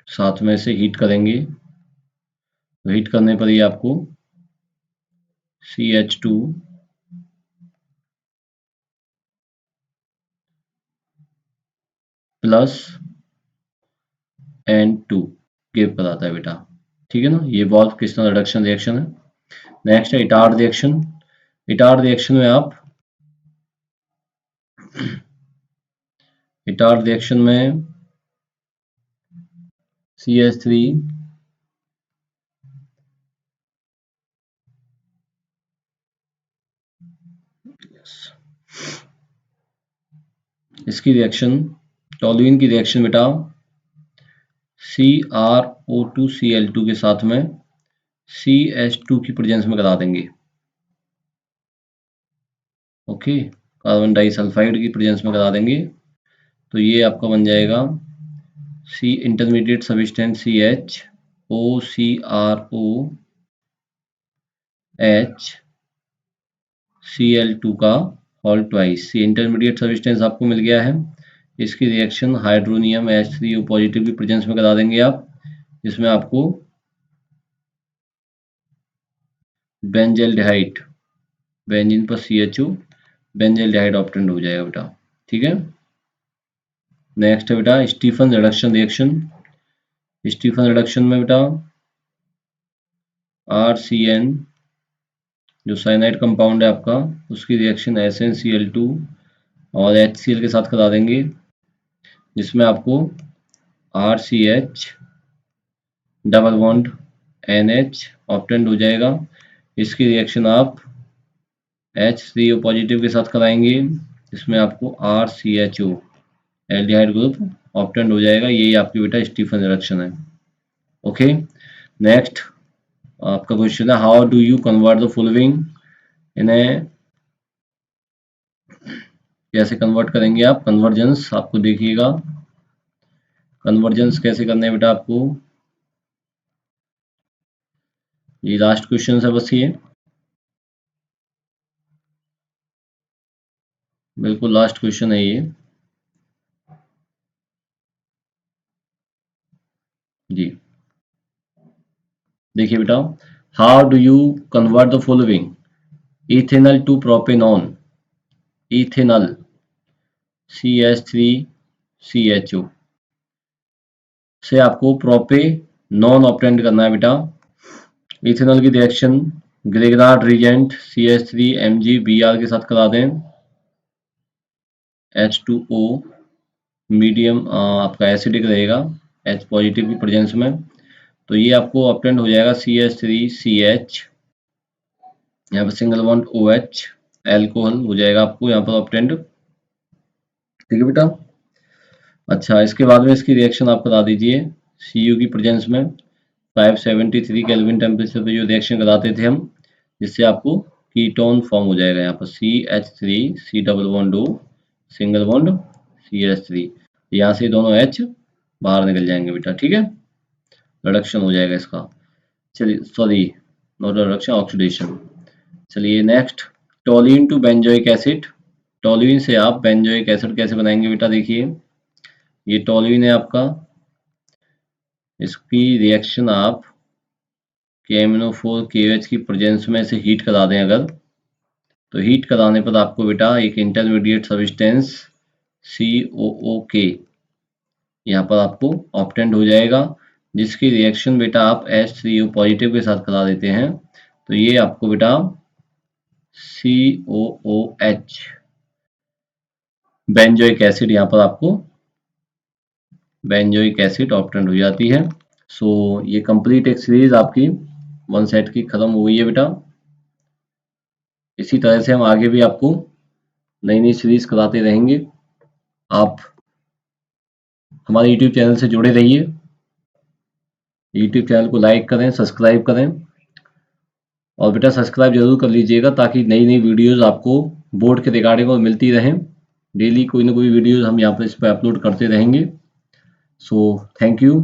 साथ में से हीट करेंगे। हीट करने पर ये आपको CH2 प्लस N2 गिव कराता है बेटा, ठीक है ना। ये वॉल्फ किर्चनर रिडक्शन रिएक्शन है। नेक्स्ट है इटार्ड रिएक्शन। इटार्ड रिएक्शन में आप इटार्ड रिएक्शन में CH3 इसकी रिएक्शन टोलुइन की रिएक्शन बेटा CrO2Cl2 के साथ में CH2 की प्रेजेंस में करा देंगे। ओके, कार्बन डाइसल्फाइड की प्रेजेंस में करा देंगे तो ये आपका बन जाएगा C intermediate substance C H O C R O H Cl2 का होल ट्वाइस। ये इंटरमीडिएट सब्सटेंस आपको मिल गया है। इसकी रिएक्शन हाइड्रोनियम H3O पॉजिटिव की प्रेजेंस में करा देंगे आप, जिसमें आपको बेंजल्डिहाइड, बेंजीन पर CHO, बेंजल्डिहाइड ऑब्टेन्ड हो जाएगा बेटा। ठीक है, नेक्स्ट है बेटा Stephen reduction reaction. Stephen reduction में बेटा RCN जो साइनाइड कंपाउंड है आपका, उसकी रिएक्शन SnCl2 और HCl के साथ करा देंगे, जिसमें आपको RCH double bond NH obtained हो जाएगा। इसकी रिएक्शन आप H3O पॉजिटिव के साथ कराएंगे, इसमें आपको RCHO एल्डिहाइड ग्रुप ऑब्टेन्ड हो जाएगा। यही आपकी बेटा स्टीफन रिएक्शन है। ओके, नेक्स्ट आपका क्वेश्चन है how do you convert the following. इन्हें कैसे कन्वर्ट करेंगे आप? कन्वर्जेंस आपको देखिएगा, कन्वर्जेंस कैसे करना है बेटा आपको। ये लास्ट क्वेश्चन है बस, ये बिल्कुल लास्ट क्वेश्चन है ये जी। देखिए बेटा, how do you convert the following ethanol to propanone, ethanol CH3CHO से आपको प्रोपेनॉन ऑब्टेंड करना है बेटा। इथेनॉल की रिएक्शन ग्रेगनार्ड रिएजेंट CH3MgBr के साथ करा दें, H2O मीडियम आपका एसिडिक रहेगा H पॉजिटिव की प्रेजेंस में, तो ये आपको ऑब्टेंड हो जाएगा CH3CH, यहाँ पर सिंगल बॉन्ड OH एल्कोहल हो जाएगा आपको यहाँ पर ऑब्टेंड। ठीक है बेटा, अच्छा इसके बाद में इसकी रिएक्शन आप करा दीजिए Cu की प्रेजेंस में 573 केल्विन टेम्परेचर पे जो रिएक्शन कराते थे हम, जिससे आपको कीटोन फॉर्म हो जाएगा यहाँ पर CH3 C double bond O single bond CH3, यहाँ से दोनों H बाहर निकल जाएंगे बेटा। ठीक है, रिडक्शन हो जाएगा इसका। चलिए, सॉरी नॉट रिडक्शन, ऑक्सीडेशन। चलिए next, toluene to benzoic acid. Toluene से आप बेंजोइक एसिड कैसे बनाएंगे बेटा? देखिए ये टोलिन है आपका, इसकी रिएक्शन आप KMnO4KOH की प्रेजेंस में से हीट करा दें अगर, तो हीट कराने पर आपको बेटा एक इंटरमीडिएट सब्सटेंस COOK यहाँ पर आपको ऑब्टेंड हो जाएगा, जिसकी रिएक्शन बेटा आप H3O पॉजिटिव के साथ करा देते हैं, तो ये आपको बेटा COOH बेंजोइक एसिड यहाँ पर आपको बेंजोइक एसिड ऑब्टेंड हो जाती है। सो ये कंप्लीट एक सीरीज आपकी वन सेट की खत्म हो गई है बेटा। इसी तरह से हम आगे भी आपको नई नई सीरीज कराते रहेंगे। आप हमारे YouTube चैनल से जुड़े रहिए, YouTube चैनल को लाइक करें, सब्सक्राइब करें, और बेटा सब्सक्राइब जरूर कर लीजिएगा ताकि नई नई वीडियोस आपको बोर्ड के रिगार्डिंग और मिलती रहें। डेली कोई ना कोई वीडियोस हम यहाँ पर इस पर अपलोड करते रहेंगे। So thank you.